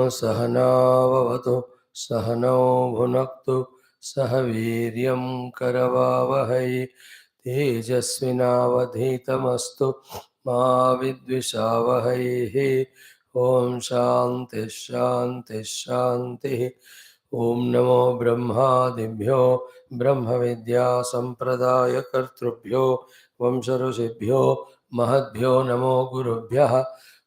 सहनाववतु सहनौ भुनक्तु सह वीर्यं करवावहै तेजस्विनावधीतमस्तु मा विद्विषावहैः। ओम शांति शांति शांति। ओम नमो ब्रह्मादिभ्यो ब्रह्म विद्या संप्रदाय कर्तृभ्यो वंश ऋषिभ्यो महद्भ्यो नमो गुरुभ्यः।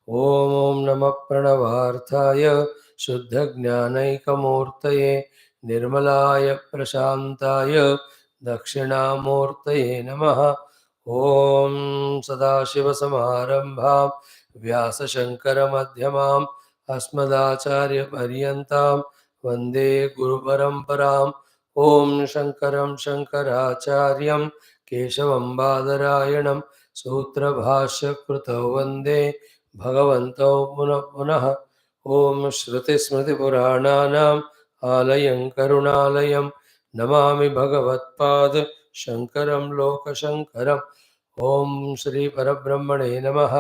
ओम ओम नमः प्रणवार्थाय शुद्ध ज्ञानैकमूर्तये निर्मलाय प्रशांताय दक्षिणामूर्तये नमः। ओम सदाशिवसमारंभां व्यासशंकरमध्यमाम् अस्मदाचार्यपर्यन्तां वन्दे गुरुपरम्पराम्। ओम शंकरं शंकराचार्यं केशवं बादरायणं सूत्रभाष्यकृतौ वन्दे भगवन्तौ पुनः पुनः। ओम श्रुतिस्मृतिपुराणानाम् आलयं करुणालयं नमामि भगवत्पाद शंकरं लोकशंकरम्। ओम श्री परब्रह्मणे नमः।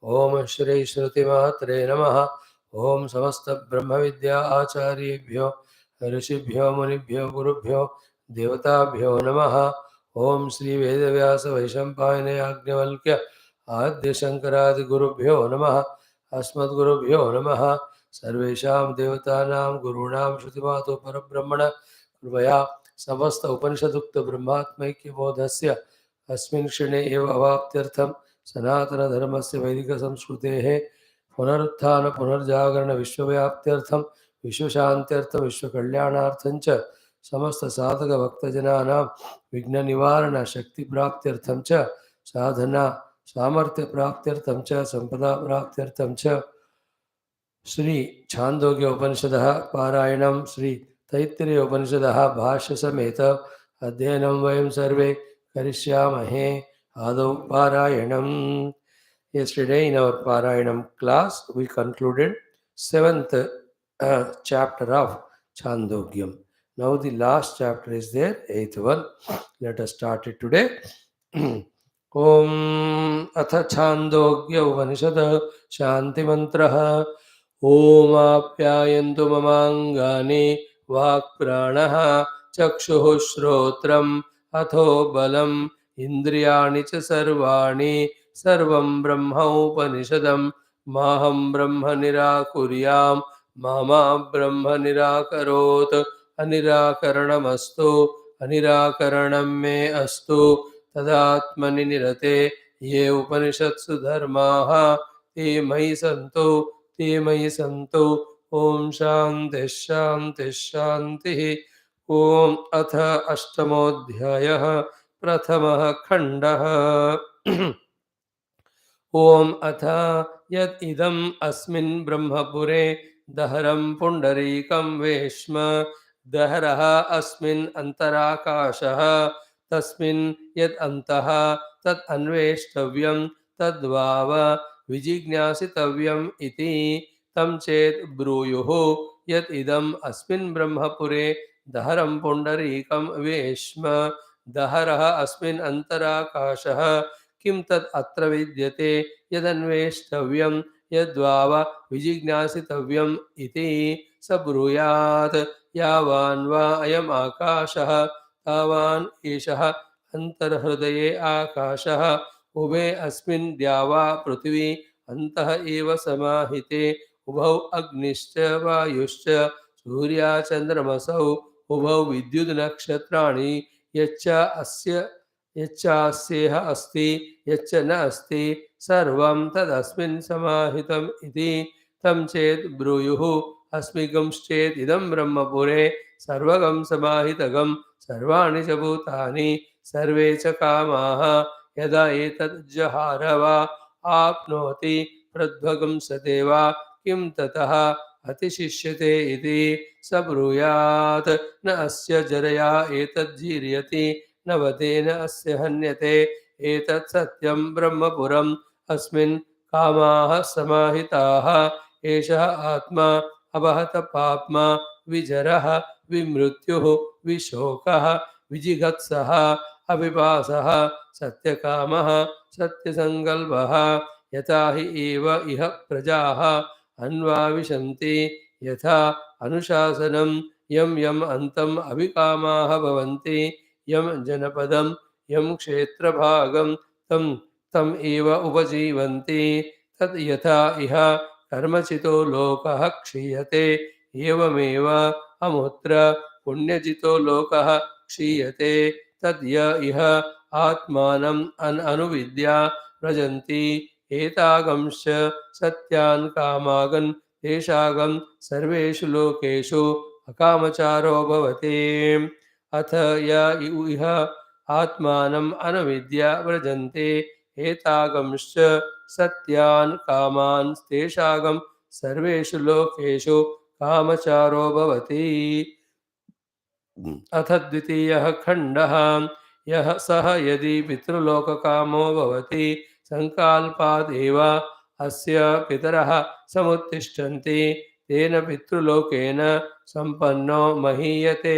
ओम श्री श्रुतिमात्रे नमः। ओम समस्त ब्रह्म विद्या आचार्येभ्यो ऋषिभ्यो मुनिभ्यो गुरुभ्यो देवताभ्यो नमः। ओम श्री वेदव्यास वैशंपायन याज्ञवल्क्य आद्य शंकरादि गुरुभ्यो नमः। अस्मद्गुरुभ्यो नमः। सर्वेषां देवतानां गुरूणां श्रुतिमातो परब्रह्मण कृपया समस्त उपनिषदुक्त ब्रह्मात्मैक्यबोधस्य अस्मिन् क्षणे एव अवाप्त्यर्थं सनातनधर्मस्य वैदिकसंस्कृतेः पुनरुत्थान पुनर्जागरण विश्वव्याप्त्यर्थं विश्वशान्त्यर्थं विश्वकल्याणार्थं च समस्त साधक भक्तजनानां विघ्ननिवारण शक्तिप्राप्त्यर्थं च साधना सामर्थ्य प्राप्त्यर्थं च संपदा प्राप्त्यर्थं च श्री छांदोग्य उपनिषदः पारायणं श्री तैत्तिरीय उपनिषदः भाष्य समेत अध्ययनं वयं सर्वे करिष्यामहे। आदौ पारायणम्। Yesterday in our Parayanam class we concluded 7th chapter of Chandogyam. Now the last chapter is there, 8th one. Let us start it today. Om अथ छान्दोग्य उपनिषद शांति मंत्रः। ओम आप्यायन्तु ममाङ्गानि वाक्प्राणः चक्षुः श्रोत्रम् अथो बलम् इन्द्रियाणि च सर्वाणि सर्वं ब्रह्मोपनिषदं माहं ब्रह्म निराकुर्याम् मा ब्रह्म निराकरोत्। अनिराकरणमस्तु अनिराकरणं मे अस्तु तदात्मनि निरते ये उपनिषत्सु धर्माः ते मयि सन्तु। ओम शांति शांति शांति। ओम अथ अष्टमोऽध्यायः प्रथमः खण्डः। ओम अथ यत् इदम् अस्मिन् ब्रह्मपुरे दहरं पुण्डरीकं वेश्म दहरः अस्मिन् अन्तराकाशः तस्मिन् यत् अन्तः तत् अन्वेष्टव्यं तद्वाव विजिज्ञासितव्यम् इति तं चेत् ब्रूयुः। यत् इदम् अस्मिन् ब्रह्मपुरे दहरं पुण्डरीकं वेश्म दहरः अस्मिन् अन्तराकाशः किं तत् अत्र विद्यते यदन्वेष्टव्यं यद्वाव विजिज्ञासितव्यम् इति स ब्रूयात्। यावान् वा अयम् आकाशः तावान् एषः अन्तर्हृदये आकाशः उभे अस्मिन् द्यावा पृथिवी अन्तः एव समाहिते उभौ अग्निश्च वायुश्च सूर्याचन्द्रमसौ उभौ विद्युद्नक्षत्राणि यच्चास्येह अस्ति यच्च न अस्ति सर्वं तदस्मिन् समाहितम् इति तं चेत् ब्रूयुः। अस्मिकंश्चेत् इदं ब्रह्मपुरे सर्वगं समाहितगं सर्वाणि च भूतानि सर्वे च कामाः यदा एतत् जहार वा आप्नोति प्रध्वगं सदेवा किं ततः अतिशिष्यते इति स ब्रूयात्। न अस्य जरया एतज्जीर्यति न वदेन अस्य हन्यते एतत् सत्यं ब्रह्मपुरम् अस्मिन् कामाः समाहिताः एषः आत्मा अवहत पाप्मा विजरः विमृत्युः विशोकः विजिगत्सः अविपासः सत्यकामः सत्यसङ्कल्पः। यथा हि एव इह प्रजाः अन्वाविशन्ति यथा अनुशासनं यं यम् अन्तम् अभिकामाः भवन्ति यं जनपदं यं क्षेत्रभागं तं तम् एव उपजीवन्ति तद् यथा इह कर्मचितो लोकः क्षीयते एवमेव अमुत्र पुण्यजितो लोकः क्षीयते तद् य इह आत्मानम् अनुविद्या व्रजन्ति एतागंश्च सत्यान् कामागन् तेषागं सर्वेषु लोकेषु अकामचारो भवति अथ य इह आत्मानम् अनुविद्या व्रजन्ते एतागंश्च सत्यान् कामान् तेषागं सर्वेषु लोकेषु कामचारो भवति अथ द्वितीयः खण्डः यः सः यदि पितृलोककामो भवति संकल्पादेव अस्य पितरः समुत्तिष्ठन्ति तेन पितृलोकेन सम्पन्नो महीयते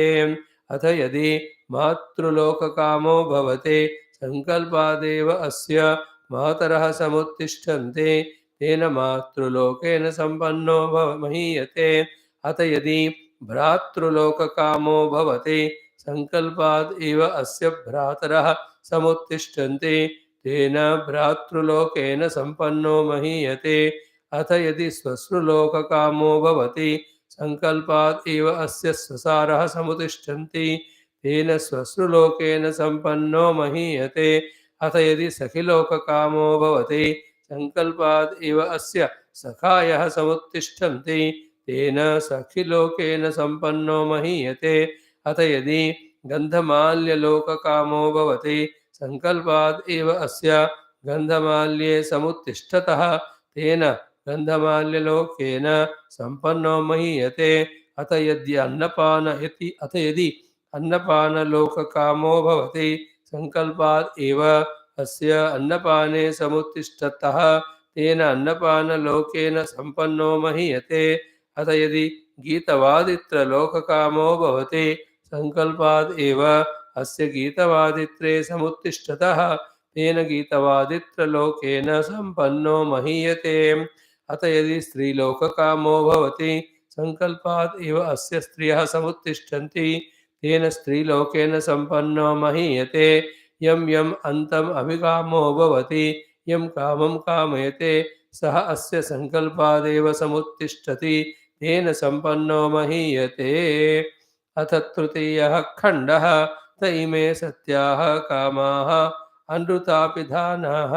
अथ यदि मातृलोककामो भवति संकल्पादेव अस्य मातरः समुत्तिष्ठन्ति तेन मातृलोकेन सम्पन्नो महीयते अथ यदि भ्रातृलोककामो भवति संकल्पाद् एव अस्य भ्रातरः समुत्तिष्ठन्ति तेन भ्रातृलोकेन सम्पन्नो महीयते अथ यदि स्वश्रुलोककामो भवति संकल्पाद् एव अस्य स्वसारः समुत्तिष्ठन्ति तेन स्वश्रुलोकेन सम्पन्नो महीयते अथ यदि सखिलोककामो भवति संकल्पाद् एव अस्य सखायः समुत्तिष्ठन्ति तेन सखिलोकेन सम्पन्नो महीयते अथ यदि गन्धमाल्यलोककामो भवति संकल्पाद् एव अस्य गन्धमाल्ये समुत्तिष्ठतः तेन गन्धमाल्यलोकेन सम्पन्नो महीयते अथ यदि अन्नपानलोककामो भवति संकल्पाद् एव अस्य अन्नपाने समुत्तिष्ठतः तेन अन्नपानलोकेन सम्पन्नो महीयते अथ यदि गीतवादित्रलोककामो भवति संकल्पाद् एव अस्य गीतवादित्रे समुत्तिष्ठतः तेन गीतवादित्रलोकेन सम्पन्नो महीयते अथ यदि स्त्रीलोककामो भवति संकल्पाद् एव अस्य स्त्रियः समुत्तिष्ठन्ति तेन स्त्रीलोकेन सम्पन्नो महीयते यं यम् अन्तम् अभिकामो भवति यं कामं कामयते सः अस्य संकल्पादेव समुत्तिष्ठति तेन सम्पन्नो महीयते अथ तृतीयः खण्डः त इमे सत्याः कामाः अनृतापिधानाः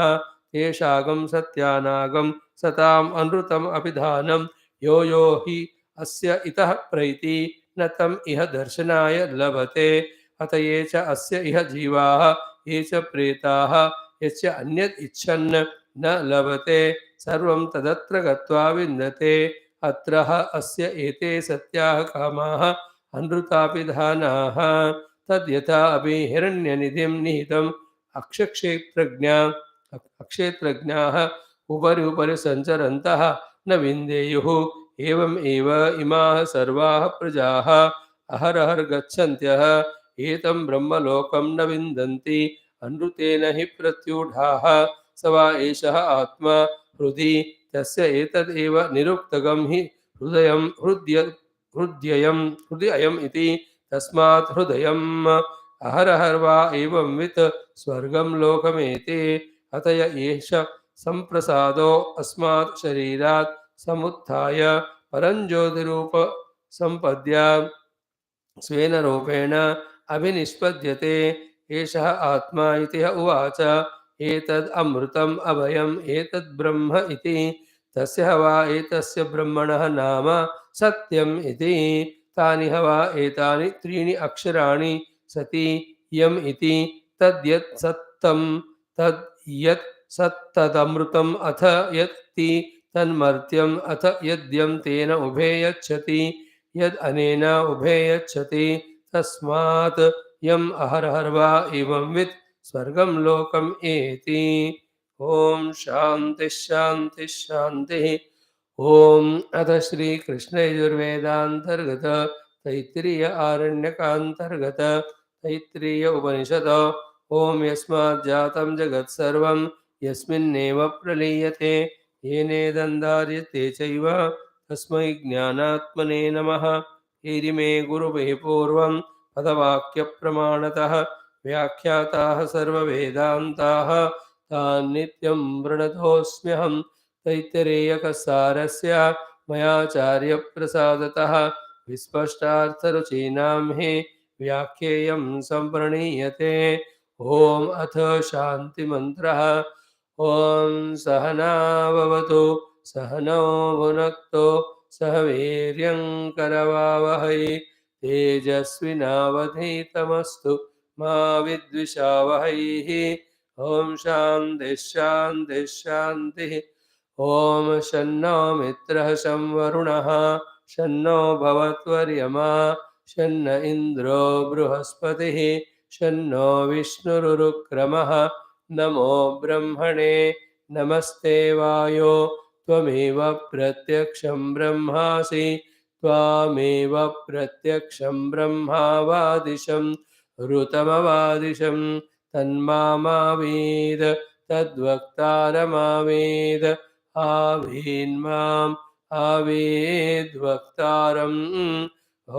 तेषागं सत्यानागं सताम् अनृतम् अपिधानं यो हि अस्य इतः प्रैति न तम् इह दर्शनाय लभते अत ये च अस्य इह जीवाः ये च प्रेताः यच्च अन्यत् इच्छन् न लभते सर्वं तदत्र गत्वा विन्दते अत्रः अस्य एते सत्याः कामाः अनृतापिधानाः तद्यथा अपि हिरण्यनिधिं निहितम् अक्षेत्रज्ञाः उपरि उपरि सञ्चरन्तः न विन्देयुः एवम् एव इमाः सर्वाः प्रजाः अहरहर गच्छन्त्यः एतं ब्रह्मलोकं न विन्दन्ति अनृतेन हि प्रत्यूढाः स वा एषः आत्मा हृदि तस्य एतदेव निरुक्तगं हि हृदयम् इति तस्मात् हृदयम् अहरहर वा एवंवित् स्वर्गं लोकमेति अतय एष सम्प्रसादो अस्मात् शरीरात् समुत्थाय परञ्ज्योतिरूप सम्पद्य स्वेन रूपेण अभिनिष्पद्यते एषः आत्मा इति उवाच एतद् अमृतम् अभयम् एतद् ब्रह्म इति तस्य वा एतस्य ब्रह्मणः नाम सत्यम् इति तानि वा एतानि त्रीणि अक्षराणि सति यम् इति तद्यत् सत्तं तद् यत् सत्तदमृतम् अथ यत्ति तन्मर्त्यम् अथ यद्यं तेन उभे यच्छति यद् अनेन उभे यच्छति तस्मात् यम् अहरहर वा एवंवित् स्वर्गं लोकम् एति ॐ शान्तिः शान्तिः शान्तिः ॐ अथ श्रीकृष्णयजुर्वेदान्तर्गत तैत्तिरीय आरण्यकान्तर्गत तैत्तिरीय उपनिषद ॐ यस्मात् जातं जगत् सर्वं यस्मिन्नेव प्रलीयते येनेदन्धार्यते चैव तस्मै ज्ञानात्मने नमः। इरिमे गुरुभिः पूर्वं पदवाक्यप्रमाणतः व्याख्याताः सर्ववेदान्ताः तान् नित्यं वृणतोऽस्म्यहं। तैत्तिरीयकसारस्य मयाचार्यप्रसादतः विस्पष्टार्थरुचीनां हि व्याख्येयं सम्प्रणीयते। ॐ अथ शान्तिमन्त्रः। ॐ सहनाववतु सहनौ भुनक्तु सह वीर्यङ्करवावहै तेजस्विनावधीतमस्तु मा विद्विषावहैः। ॐ शान्तिः शान्तिः शान्तिः। ॐ शन्नो मित्रः शं वरुणः शन्नो भवत्वर्यमा शन्न इन्द्रो बृहस्पतिः शन्नो विष्णुरुक्रमः। नमो ब्रह्मणे नमस्ते वायो त्वमेव प्रत्यक्षं ब्रह्मासि त्वामेव प्रत्यक्षं ब्रह्मावादिशं ऋतमवादिशं तन्मामावेद तद्वक्तारमावेद आवीन्माम् आवेद्वक्तारम्।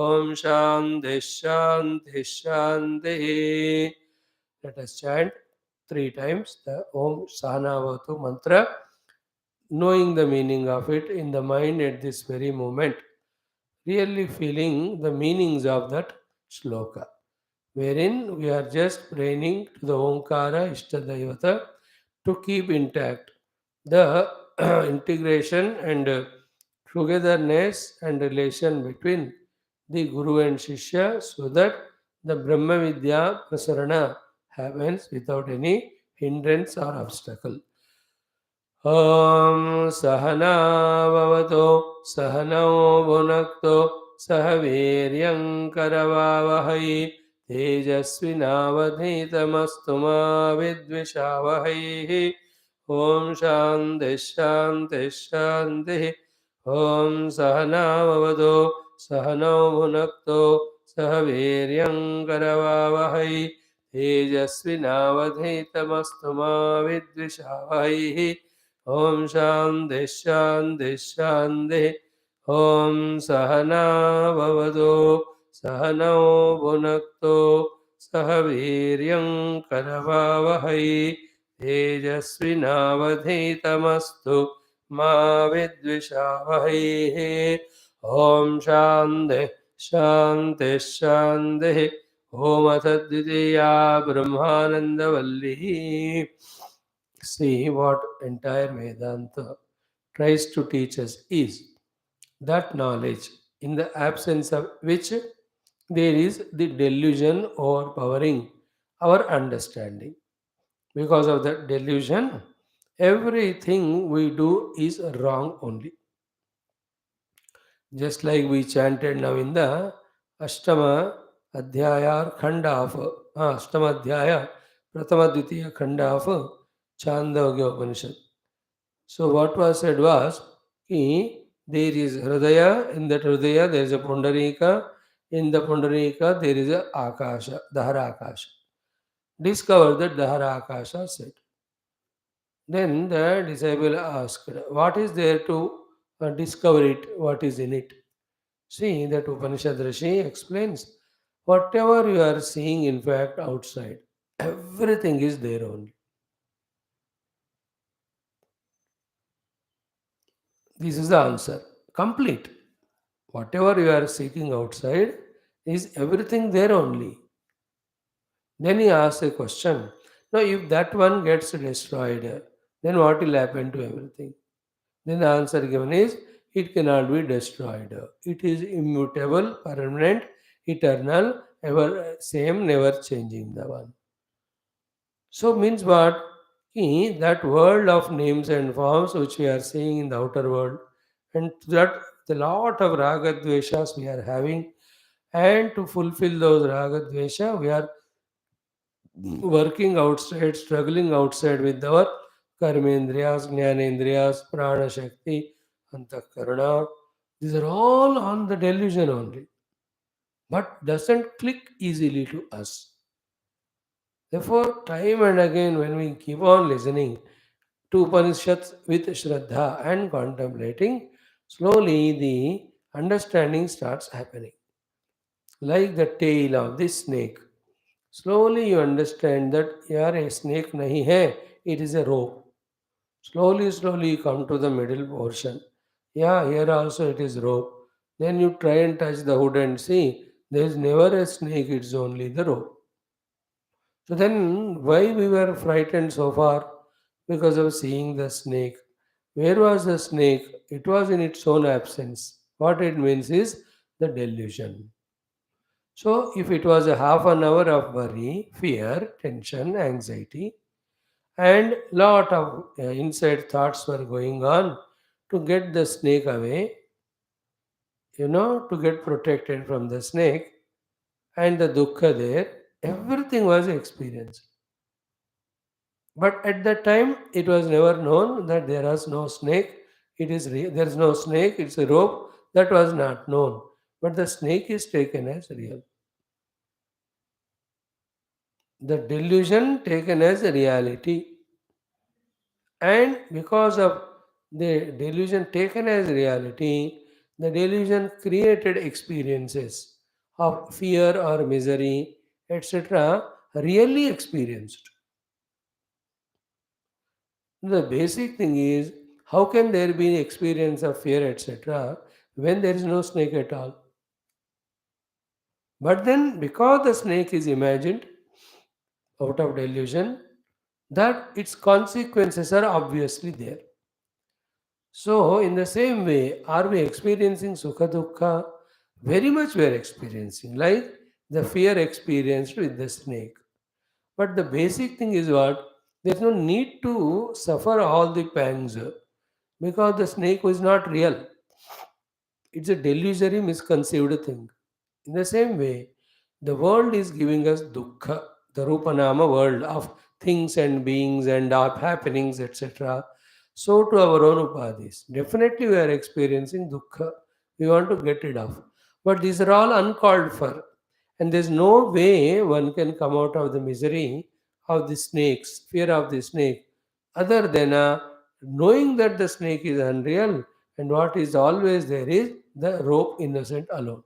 ॐ शान्तिः शान्तिः शान्तिः। Let us chant 3 times the Om Sahanavatu mantra, knowing the meaning of it in the mind at this very moment, really feeling the meanings of that shloka, wherein we are just praying to the Omkara Ishtadevata to keep intact the integration and togetherness and relation between the Guru and Shishya, so that the Brahma Vidya Prasarana happens without any hindrance or obstacle. ॐ सहनाववतु सहनौ भुनक्तु सह वीर्यङ्करवावहै तेजस्विनावधीतमस्तु मा विद्विषावहैः। ॐ शान्तिः शान्तिः शान्तिः। ॐ सहनाववतु सहनौ भुनक्तु सह वीर्यङ्करवावहै तेजस्विनावधीतमस्तु मा विद्विषावहैः। ॐ शान्तिः शान्तिः शान्तिः। ॐ सहनाववतु सहनौ भुनक्तु सह वीर्यङ्करवावहै तेजस्विनावधीतमस्तु मा विद्विषावहैः। ॐ शान्तिः शान्तिः शान्तिः। ॐ अथ द्वितीया ब्रह्मानन्दवल्लिः। See what entire Vedanta tries to teach us is that knowledge in the absence of which there is the delusion overpowering our understanding. Because of that delusion, everything we do is wrong only. Just like we chanted now in the Ashtama Adhyaya or Khanda of Ashtama Adhyaya, Pratama Dvitiya Khanda of Chandogya Upanishad. So what was said was, there is Hridaya, in that Hridaya there is a Pundarika, in the Pundarika there is a Akasha, Dahara Akasha. Discover that Dahara Akasha said. Then the disciple asked, what is there to discover it, what is in it? See that Upanishad Rishi explains, whatever you are seeing in fact outside, everything is there only. This is the answer. Complete. Whatever you are seeking outside is everything there only. Then he asks a question. Now, if that one gets destroyed, then what will happen to everything? Then the answer given is, it cannot be destroyed. It is immutable, permanent, eternal, ever same, never changing the one. So means what? That world of names and forms which we are seeing in the outer world, and that the lot of raga dveshas we are having, and to fulfill those raga dvesha, we are working outside, struggling outside with our karmendriyas, jnanendriyas, prana shakti, antakarana. These are all on the delusion only, but doesn't click easily to us. Therefore, time and again, when we keep on listening to Upanishads with Shraddha and contemplating, Slowly, the understanding starts happening. Like the tail of this snake. Slowly, you understand that yaar, a snake nahi hai, it is a rope. Slowly, slowly, you come to the middle portion. Yeah, here also it is rope. Then you try and touch the hood and see there is never a snake, it's only the rope. So then, why we were frightened so far? Because of seeing the snake. Where was the snake? It was in its own absence. What it means is the delusion. So, if it was a half an hour of worry, fear, tension, anxiety, and lot of inside thoughts were going on to get the snake away, to get protected from the snake, and the dukkha there, everything was experienced. But at that time, it was never known that there was no snake. There is no snake. It's a rope. That was not known. But the snake is taken as real. The delusion taken as a reality, and because of the delusion taken as reality, the delusion created experiences of fear or misery, etc. Really experienced. The basic thing is, how can there be experience of fear, etc., when there is no snake at all? But then, because the snake is imagined out of delusion, that its consequences are obviously there. So, in the same way, are we experiencing Sukha Dukkha? Very much we are experiencing, like the fear experienced with the snake. But the basic thing is what? There is no need to suffer all the pangs because the snake was not real. It's a delusory, misconceived thing. In the same way, the world is giving us dukkha, the rupanama world of things and beings and of happenings, etc. So to our own upadhis. Definitely we are experiencing dukkha. We want to get rid of. But these are all uncalled for. And there's no way one can come out of the misery of the snakes, fear of the snake, other than knowing that the snake is unreal and what is always there is the rope innocent alone.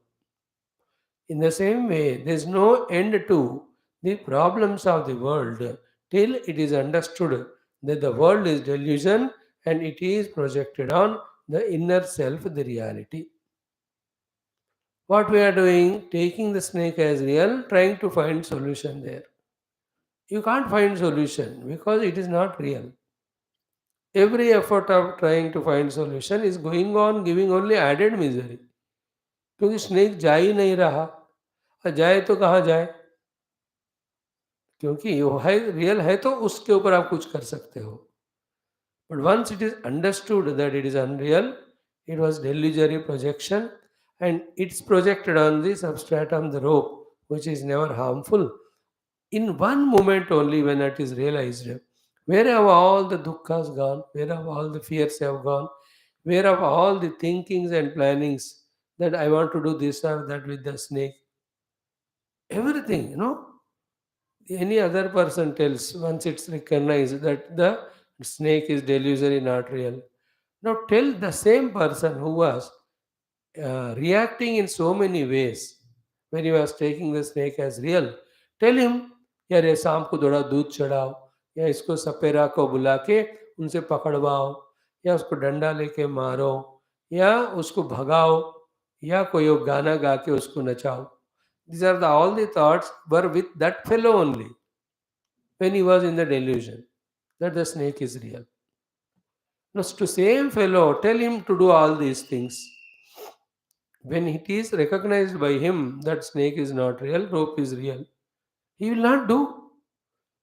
In the same way, there is no end to the problems of the world till it is understood that the world is delusion and it is projected on the inner self, the reality. What we are doing, taking the snake as real, trying to find solution there. You can't find solution because it is not real. Every effort of trying to find solution is going on giving only added misery. क्योंकि snake जा ही नहीं रहा और जाए तो कहाँ जाए क्योंकि वो है रियल है तो उसके ऊपर आप कुछ कर सकते हो but once it is understood that it is unreal it was delusory projection and it's projected on the substratum the rope which is never harmful in one moment only when it is realized where have all the dukkhas gone where have all the fears have gone where have all the thinkings and plannings that I want to do this or that with the snake everything any other person tells once it's recognized that the snake is delusory not real now tell the same person who was reacting in so many ways when he was taking the snake as real tell him यार ये शाम को थोड़ा दूध चढ़ाओ या इसको सपेरा को बुला के उनसे पकड़वाओ या उसको डंडा लेके मारो या उसको भगाओ या कोई वो गाना गा के उसको नचाओ these are all the thoughts were with that fellow only when he was in the delusion that the snake is real. Now, to same fellow, tell him to do all these things. When it is recognized by him that snake is not real, rope is real, he will not do.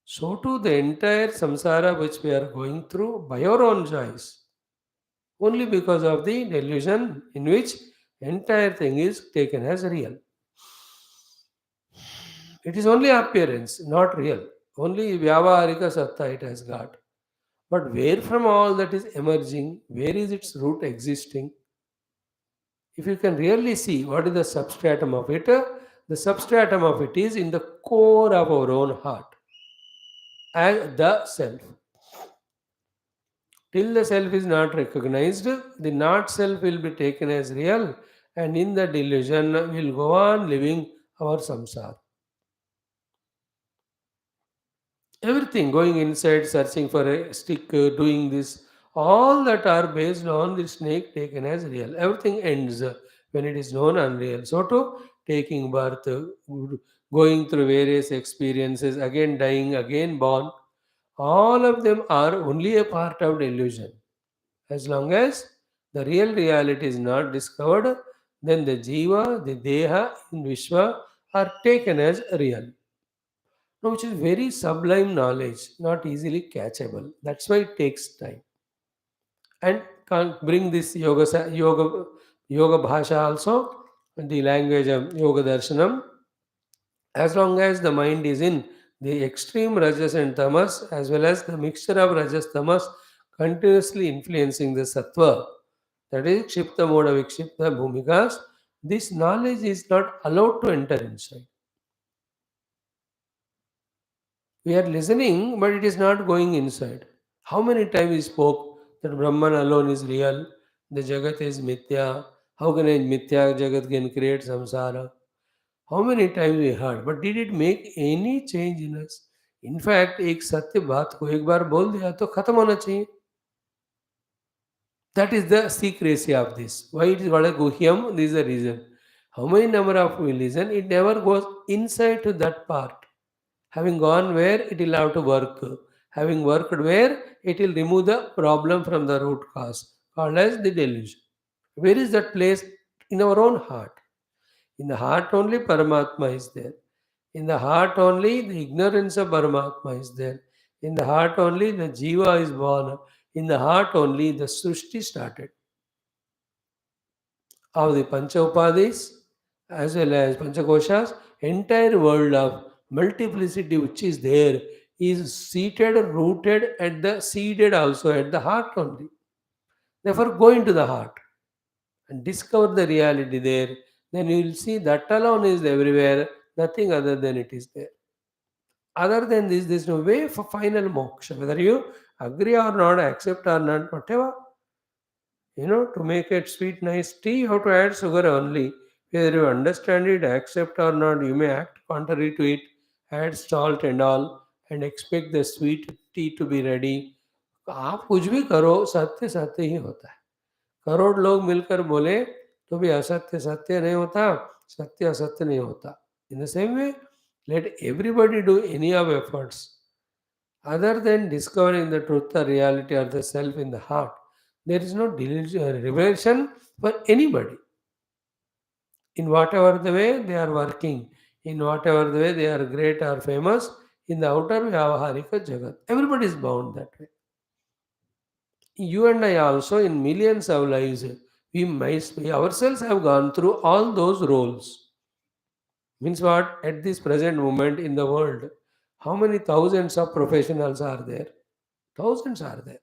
So too the entire samsara which we are going through by our own choice, only because of the delusion in which entire thing is taken as real. It is only appearance, not real. Only Vyavaharika Satta it has got. But where from all that is emerging, where is its root existing? If you can really see what is the substratum of it, the substratum of it is in the core of our own heart, as the self. Till the self is not recognized, the not self will be taken as real, and in the delusion will go on living our samsara. Everything going inside, searching for a stick, doing this, all that are based on the snake taken as real. Everything ends when it is known unreal. So, to taking birth, going through various experiences, again dying, again born, all of them are only a part of delusion. As long as the real reality is not discovered, then the jiva, the deha in Vishwa are taken as real. No, which is very sublime knowledge, not easily catchable. That's why it takes time. And can't bring this yoga bhasha also, the language of yoga darshanam. As long as the mind is in the extreme rajas and tamas, as well as the mixture of rajas tamas continuously influencing the sattva, that is kshipta moda vikshipta bhumikas, this knowledge is not allowed to enter inside. We are listening, but it is not going inside. How many times we spoke that Brahman alone is real, the Jagat is Mithya, how can a Mithya Jagat can create samsara? How many times we heard, but did it make any change in us? In fact, एक सत्य बात को एक बार बोल दिया तो खत्म होना चाहिए. That is the secrecy of this. Why it is called a guhyam? This is the reason. How many number of we listen, it never goes inside to that part. Having gone where, it will have to work. Having worked where, it will remove the problem from the root cause, called as the delusion. Where is that place? In our own heart. In the heart only Paramatma is there. In the heart only the ignorance of Paramatma is there. In the heart only the Jiva is born. In the heart only the Srushti started. Of the Pancha Upadis as well as Panchakoshas, entire world of multiplicity which is there is seated, rooted at the seated also at the heart only. Therefore, go into the heart and discover the reality there. Then you will see that alone is everywhere, nothing other than it is there. Other than this, there is no way for final moksha. Whether you agree or not, accept or not, whatever. To make it sweet, nice tea, you have to add sugar only. Whether you understand it, accept or not, you may act contrary to it, add salt and all, and expect the sweet tea to be ready. आप कुछ भी करो सत्य सत्य ही होता है. करोड़ लोग मिलकर बोले तो भी असत्य सत्य नहीं होता, सत्य असत्य नहीं होता. In the same way, let everybody do any of efforts other than discovering the truth or reality or the self in the heart. There is no revelation for anybody. In whatever the way they are working, in whatever the way they are great or famous, in the outer Vyavaharika Jagat. Everybody is bound that way. You and I also, in millions of lives, we ourselves have gone through all those roles. Means what? At this present moment in the world, how many thousands of professionals are there? Thousands are there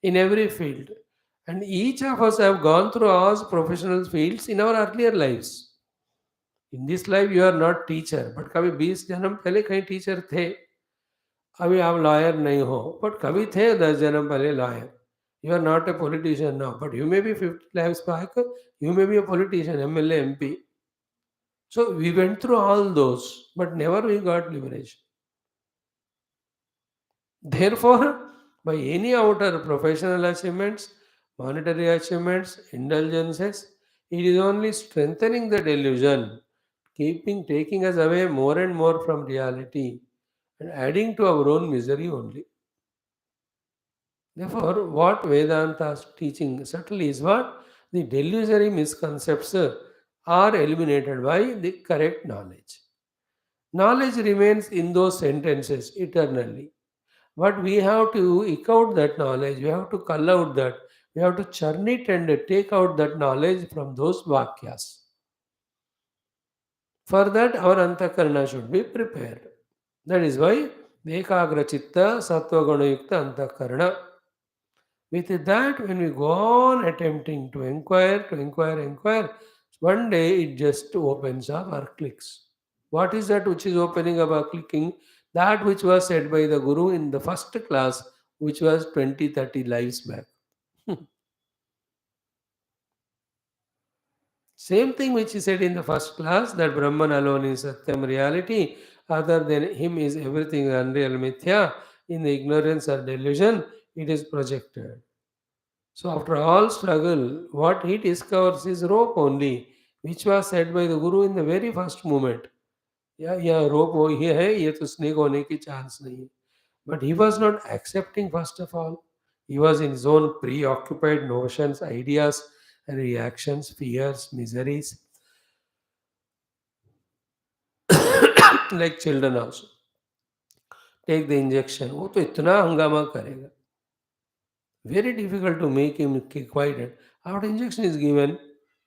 in every field. And each of us have gone through our professional fields in our earlier lives. In this life, you are not teacher, but कभी 20 जन्म पहले कहीं teacher थे. अभी आप lawyer नहीं हो, but कभी थे 10 जन्म पहले lawyer. You are not a politician now, but you may be 50 lives back, you may be a politician, MLA, MP. So we went through all those, but never we got liberation. Therefore, by any outer professional achievements, monetary achievements, indulgences, it is only strengthening the delusion, taking us away more and more from reality, and adding to our own misery only. Therefore, what Vedanta's teaching certainly is what the delusory misconceptions are eliminated by the correct knowledge. Knowledge remains in those sentences eternally. But we have to eke out that knowledge, we have to cull out that, we have to churn it and take out that knowledge from those vakyas. For that, our antakarana should be prepared. That is why Ekagra Chitta Sattva Guna Yukta Antakarana. With that, when we go on attempting to inquire, one day it just opens up or clicks. What is that which is opening up or clicking? That which was said by the Guru in the first class, which was 20, 30 lives back. Same thing which he said in the first class, that Brahman alone is Satyam reality, other than him is everything unreal mithya. In the ignorance or delusion, it is projected. So after all struggle, what he discovers is rope only, which was said by the Guru in the very first moment. Yeah, rope वो ये है, ये तो snake होने की chance नहीं है. But he was not accepting first of all. He was in his own preoccupied notions, ideas, reactions, fears, miseries, like children also. Take the injection. वो तो इतना हंगामा करेगा. Very difficult to make him keep quiet. After injection is given,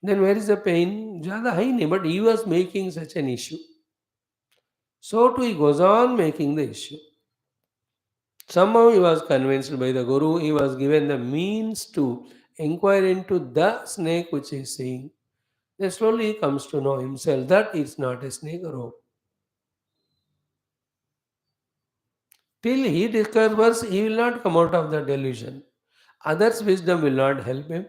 then where is the pain? ज़्यादा है ही नहीं, but he was making such an issue. So too he goes on making the issue. Somehow he was convinced by the Guru, he was given the means to inquire into the snake which he is seeing. Then slowly he comes to know himself that it's not a snake or rope. Till he discovers, he will not come out of the delusion. Others' wisdom will not help him.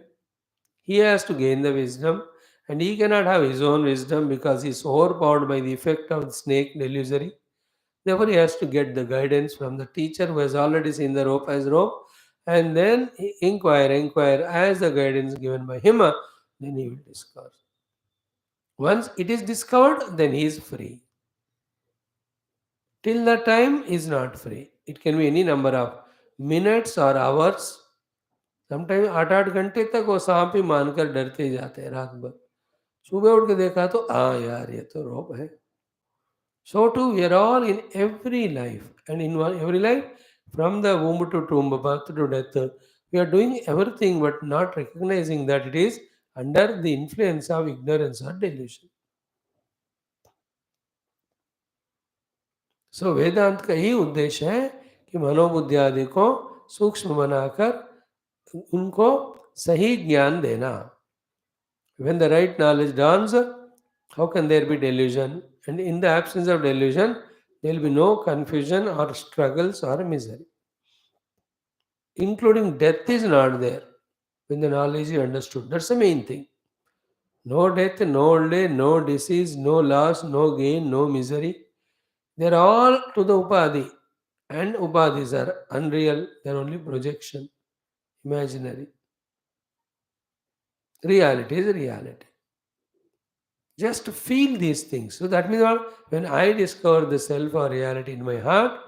He has to gain the wisdom, and he cannot have his own wisdom because he is overpowered by the effect of the snake delusory. Therefore, he has to get the guidance from the teacher who has already seen the rope as rope, and then he inquire as the guidance given by him, then he will discover. Once it is discovered, then he is free. Till that time, he is not free. It can be any number of minutes or hours. Sometime 8-8 घंटे तक वो सांप ही मानकर डरते जाते हैं रात भर. सुबह उठ के देखा तो हाँ यार ये तो रोग है. So too we are all in every life, and in every life, from the womb to tomb, birth to death, we are doing everything but not recognizing that it is under the influence of ignorance or delusion. सो वेदांत का यही उद्देश्य है कि मनोबुद्धि आदि को सूक्ष्म बनाकर उनको सही ज्ञान देना. When the right knowledge dawns, how can there be delusion? And in the absence of delusion, there will be no confusion or struggles or misery. Including death is not there when the knowledge is understood. That's the main thing. No death, no old age, no disease, no loss, no gain, no misery. They're all to the upadhi. And upadhis are unreal, they're only projection, imaginary. Reality is reality. Just feel these things. So that means what? When I discover the self or reality in my heart,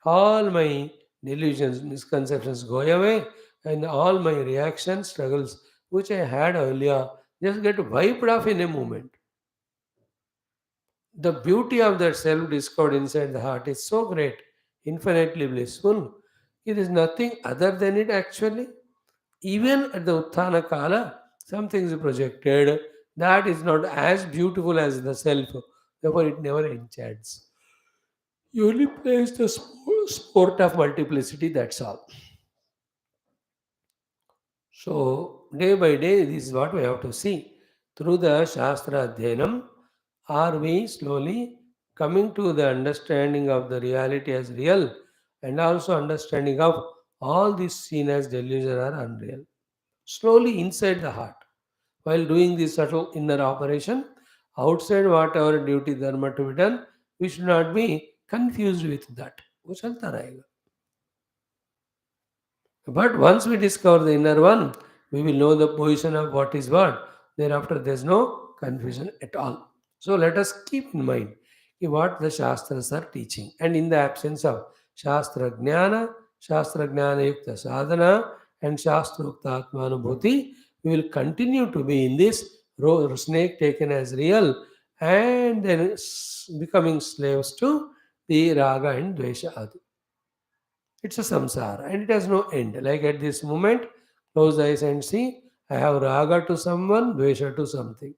all my delusions, misconceptions go away, and all my reactions, struggles, which I had earlier, just get wiped off in a moment. The beauty of that self discovered inside the heart is so great, infinitely blissful. It is nothing other than it actually. Even at the Utthana Kala, something is projected that is not as beautiful as the self. Therefore, it never enchants. You only plays the sport of multiplicity, that's all. So, day by day, this is what we have to see. Through the Shastra Adhyanam, are we slowly coming to the understanding of the reality as real and also understanding of all this seen as delusion are unreal? Slowly inside the heart. While doing this subtle inner operation, outside whatever duty dharma to be done, we should not be confused with that. वो चलता रहेगा. But once we discover the inner one, we will know the position of what is what. Thereafter, there is no confusion at all. So let us keep in mind what the Shastras are teaching. And in the absence of Shastra Jnana Yukta Sadhana, and Shastra Ukta Atmanubhuti, we will continue to be in this snake taken as real and then becoming slaves to the Raga and Dvesha Adi. It's a samsara and it has no end. Like at this moment, close the eyes and see, I have raga to someone, dvesha to something.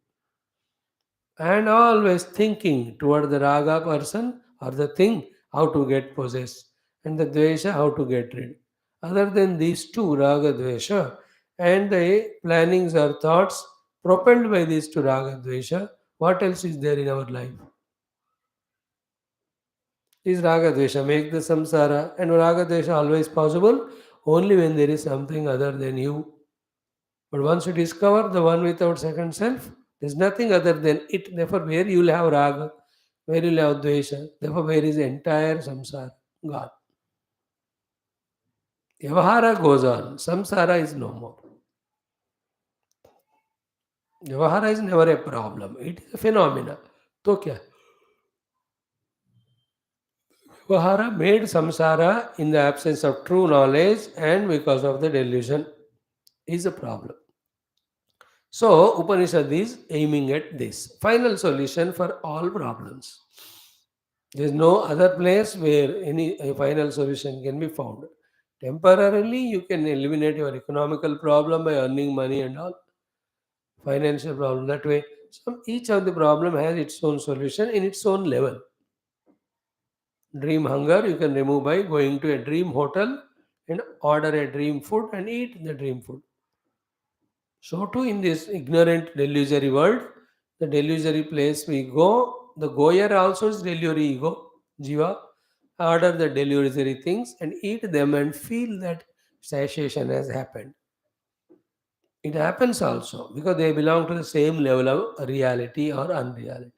And always thinking toward the raga person or the thing, how to get possessed, and the dvesha, how to get rid. Other than these two, raga, dvesha, and the plannings or thoughts propelled by these two, raga, dvesha, what else is there in our life? Is raga dvesha make the samsara, and raga dvesha always possible only when there is something other than you. But once you discover the one without second self, there is nothing other than it. Therefore, where you will have raga, where you will have dvesha, therefore, where is the entire samsara? God. Vyavahara goes on. Samsara is no more. Vyavahara is never a problem. It is a phenomena. तो क्या? Vyavahara made samsara in the absence of true knowledge and because of the delusion is a problem. So, Upanishad is aiming at this final solution for all problems. There is no other place where any a final solution can be found. Temporarily, you can eliminate your economical problem by earning money and all financial problem. That way, each of the problem has its own solution in its own level. Dream hunger you can remove by going to a dream hotel and order a dream food and eat the dream food. So too in this ignorant delusory world, the delusory place we go, the goer also is delusory ego, jiva, order the delusory things and eat them and feel that satiation has happened. It happens also because they belong to the same level of reality or unreality.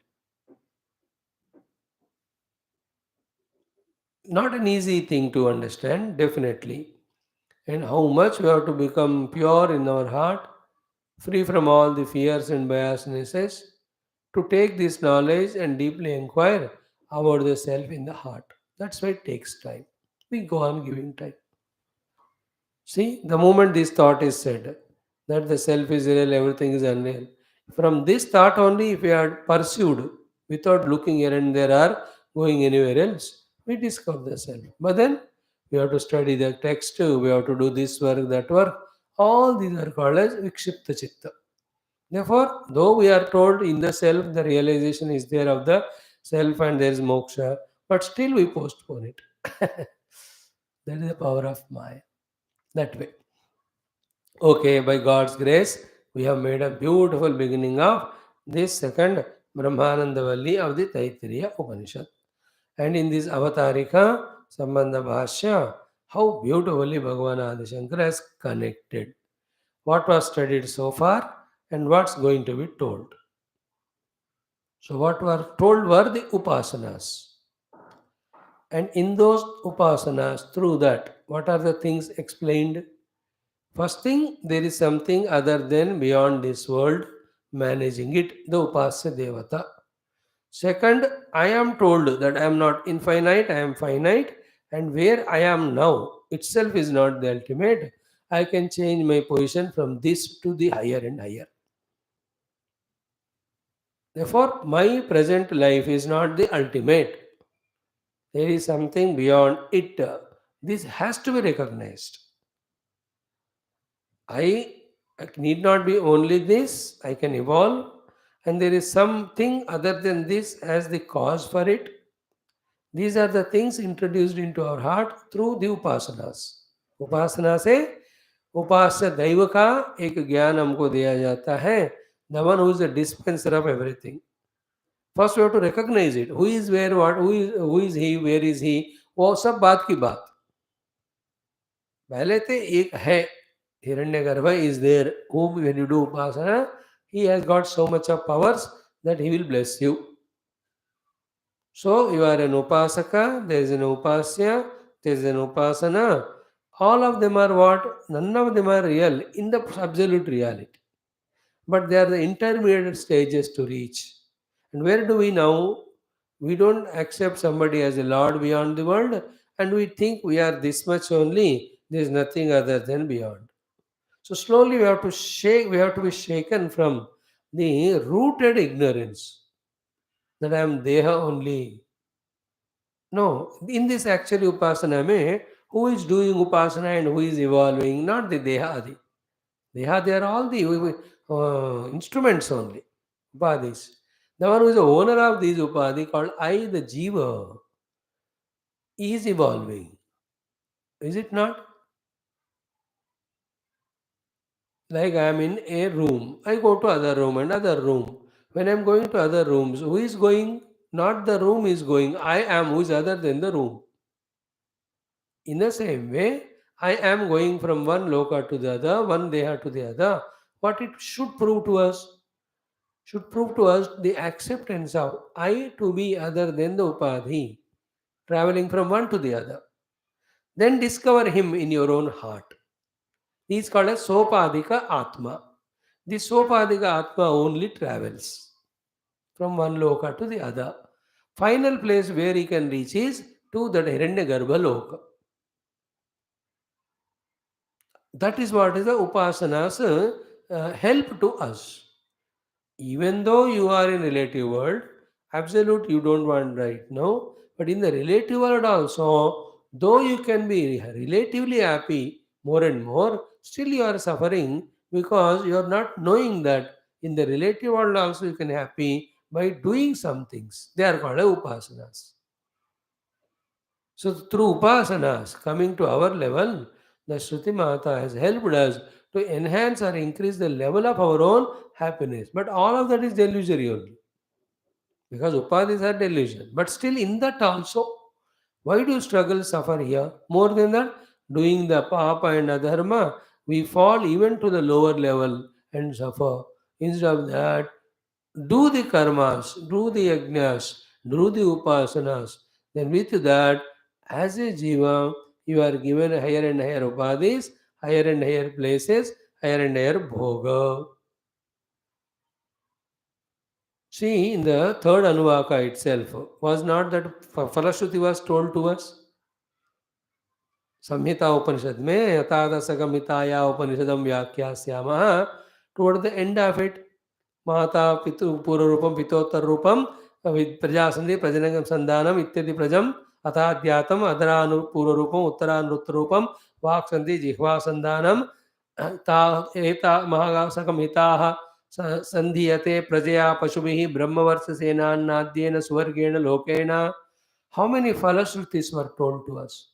Not an easy thing to understand, definitely. And how much we have to become pure in our heart, free from all the fears and biasnesses, to take this knowledge and deeply inquire about the self in the heart. That's why it takes time. We go on giving time. See, the moment this thought is said, that the self is real, everything is unreal. From this thought only, if we are pursued without looking here and there or going anywhere else, we discover the self. But then we have to study the text, we have to do this work, that work. All these are called as vikshipta chitta. Therefore, though we are told in the self, the realization is there of the self and there is moksha, but still we postpone it. That is the power of Maya. That way. Okay, by God's grace, we have made a beautiful beginning of this second Brahmananda Valli of the Taittiriya Upanishad. And in this Avatarika, Sambandha Bhashya, how beautifully Bhagavan Adi Shankara has connected what was studied so far and what's going to be told. So, what were told were the upasanas. And in those upasanas, through that, what are the things explained? First thing, there is something other than beyond this world managing it, the upasya devata. Second, I am told that I am not infinite, I am finite, and where I am now itself is not the ultimate. I can change my position from this to the higher and higher. Therefore, my present life is not the ultimate. There is something beyond it. This has to be recognized. I, I need not be only this, I can evolve, and there is something other than this as the cause for it. These are the things introduced into our heart through the upasanas. उपासना से उपास्य दैव का एक ज्ञान हमको दिया जाता है. The one who is the dispenser of everything. First we have to recognize it. Who is where, what, who is he, where is he, वो सब बात की बात. पहले तो एक है Hiranyagarbha is there, whom when you do upasana, he has got so much of powers that he will bless you. So you are an upasaka, there is an upasya, there is an upasana. All of them are what? None of them are real in the absolute reality. But they are the intermediate stages to reach. And where do we now? We don't accept somebody as a Lord beyond the world, and we think we are this much only. There is nothing other than beyond. So slowly we have to be shaken from the rooted ignorance that I am Deha only. No, in this actually Upasana mein, who is doing Upasana and who is evolving, not the Deha Adi. Deha, they are all the instruments only, Upadhis. The one who is the owner of these Upadhi called I, the Jiva, is evolving. Is it not? Like I am in a room, I go to other room and other room. When I am going to other rooms, who is going? Not the room is going. I am who is other than the room. In the same way, I am going from one loka to the other, one deha to the other. What it should prove to us? Should prove to us the acceptance of I to be other than the upadhi, traveling from one to the other. Then discover him in your own heart. He is called as Sopadika Atma. The Sopadika Atma only travels from one loka to the other. Final place where he can reach is to the Hiranyagarbha loka. That is what is the Upasanas help to us. Even though you are in relative world, absolute you don't want right now, but in the relative world also, though you can be relatively happy more and more, still you are suffering because you are not knowing that in the relative world also you can happy by doing some things. They are called upasanas. So through upasanas coming to our level, the Shruti Mata has helped us to enhance or increase the level of our own happiness. But all of that is delusory only. Because upadhis are delusion. But still in that also, why do struggle suffer here? More than that, doing the papa and adharma, we fall even to the lower level and suffer. Instead of that, do the karmas, do the yajnas, do the upasanas. Then with that, as a jiva, you are given higher and higher upadhis, higher and higher places, higher and higher bhoga. See, in the third Anuvaka itself, was not that Falashruti was told to us? संहिता उपनिषद में यथादशगमिताया उपनिषदम व्याख्यास्यामः toward the end of it माता पितु पूर्व रूपम पितोत्तर रूपम प्रजासंधि प्रजनकम संधानम इत्यादि प्रजम अथाध्यातम अधरानु पूर्व रूपम उत्तरानुत्तर रूपम वाक् संधि जिह्वा संधानम ता एता महासगमिताः संधीयते प्रजया पशुभिः ब्रह्मवर्षसेनान्नाद्येन सुवर्गेण Loken. How many falashrutis were told to us?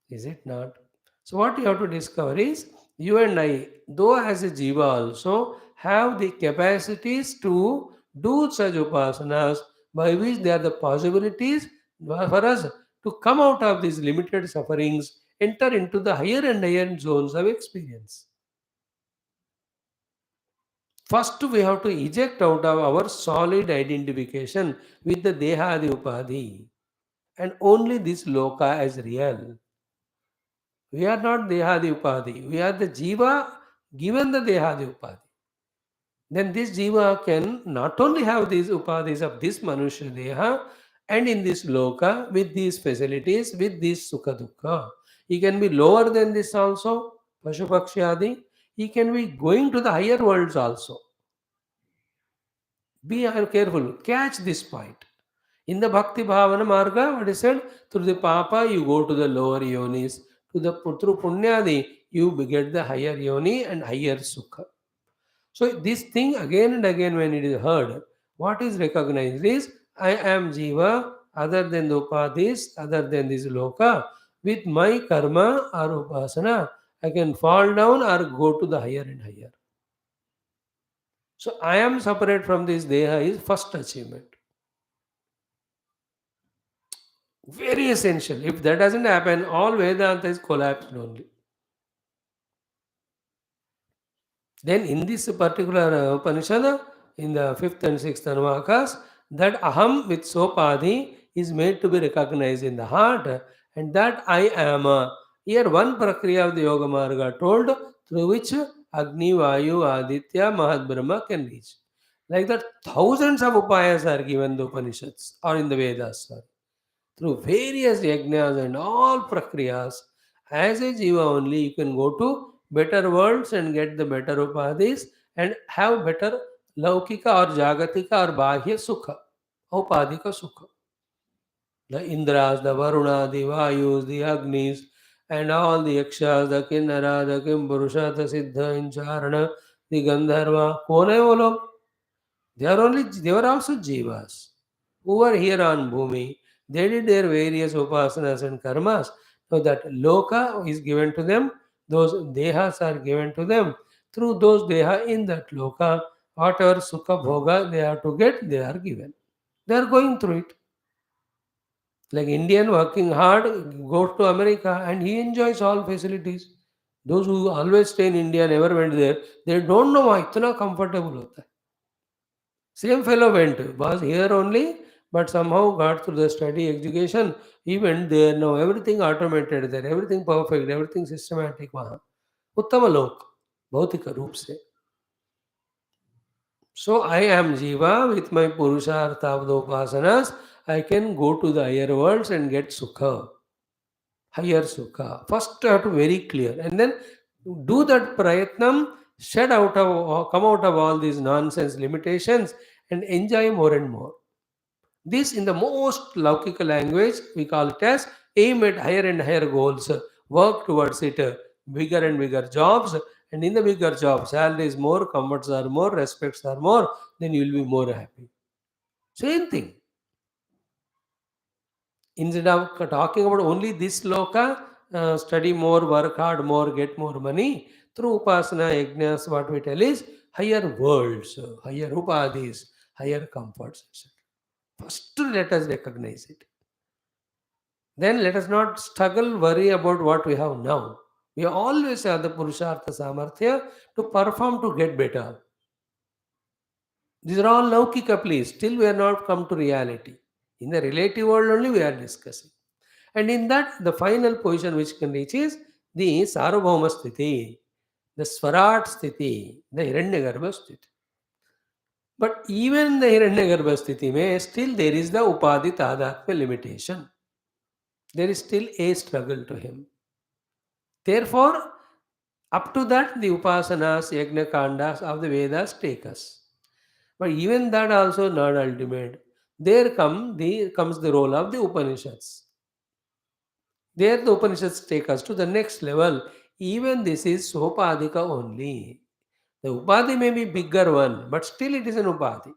Is it not? So, what you have to discover is you and I, though as a jiva also, have the capacities to do such upasanas by which there are the possibilities for us to come out of these limited sufferings, enter into the higher and higher zones of experience. First, we have to eject out of our solid identification with the Dehadi Upadhi and only this Loka as real. We are not Dehadi Upadhi. We are the Jiva given the Dehadi Upadhi. Then this Jiva can not only have these Upadhis of this Manusha Deha and in this Loka with these facilities, with this Sukha Dukkha. He can be lower than this also, Pashupakshi Adi. He can be going to the higher worlds also. Be careful, catch this point. In the Bhakti Bhavana Marga, what is said? Through the Papa, you go to the lower yonis. Through Punyadi, you get the higher yoni and higher Sukha. So this thing again and again when it is heard, what is recognized is I am Jiva other than the Upadhis, other than this Loka. With my karma or upasana, I can fall down or go to the higher and higher. So I am separate from this Deha is first achievement. Very essential. If that doesn't happen, all Vedanta is collapsed only. Then in this particular Upanishad, in the fifth and sixth Anuvakas, that Aham with Sopadhi is made to be recognized in the heart, and that I am. Here one prakriya of the Yoga Marga told through which Agni, Vayu, Aditya, Mahad Brahma can reach. Like that, thousands of upayas are given in the Upanishads or in the Vedas. Through various yajnas and all prakriyas, as a jiva only you can go to better worlds and get the better upadhis and have better laukika or jagatika or bahya sukha, upadhika sukha. The Indras, the Varuna, the Vayus, the Agnis, and all the Yakshas, the Kinnara, the Kimpurusha, the Siddha, Incharana, the Gandharva, कौन है वो लोग? They were also jivas who were here on Bhumi. They did their various upasanas and karmas. So that loka is given to them, those dehas are given to them. Through those deha in that loka, whatever sukha bhoga they have to get, they are given. They are going through it. Like Indian working hard, goes to America and he enjoys all facilities. Those who always stay in India, never went there, they don't know why इतना comfortable होता है. Same fellow went, was here only, but somehow got through the study, education. He went there, now everything automated there, everything perfect, everything systematic वहाँ. उत्तम लोक भौतिक रूप से. So I am Jiva with my Purushartha of the Upasanas. I can go to the higher worlds and get Sukha, higher Sukha. First, I have to very clear, and then do that prayatnam, come out of all these nonsense limitations, and enjoy more and more. This, in the most Laukika language, we call it as aim at higher and higher goals, work towards it, bigger and bigger jobs, and in the bigger job, salaries more, comforts are more, respects are more, then you will be more happy. Same thing. Instead of talking about only this loka, study more, work hard more, get more money, through upasana, yajnas, what we tell is higher worlds, higher upadhis, higher comforts, etc. First, let us recognize it. Then let us not struggle, worry about what we have now. We always have the Purushartha Samarthya to perform to get better. These are all Laukika, please. Still, we are not come to reality. In the relative world only we are discussing. And in that, the final position which can reach is the Sarvabhauma Sthiti, the Swarat Sthiti, the Hiranyagarbha Sthiti. But even the Hiranyagarbha Sthiti may still there is the Upadhi Tadatma limitation. There is still a struggle to him. Therefore, up to that, the upasanas, yajna kandas of the Vedas take us. But even that also not ultimate. Comes the role of the Upanishads. There the Upanishads take us to the next level. Even this is Sopadika only. The Upadhi may be bigger one, but still it is an Upadhi.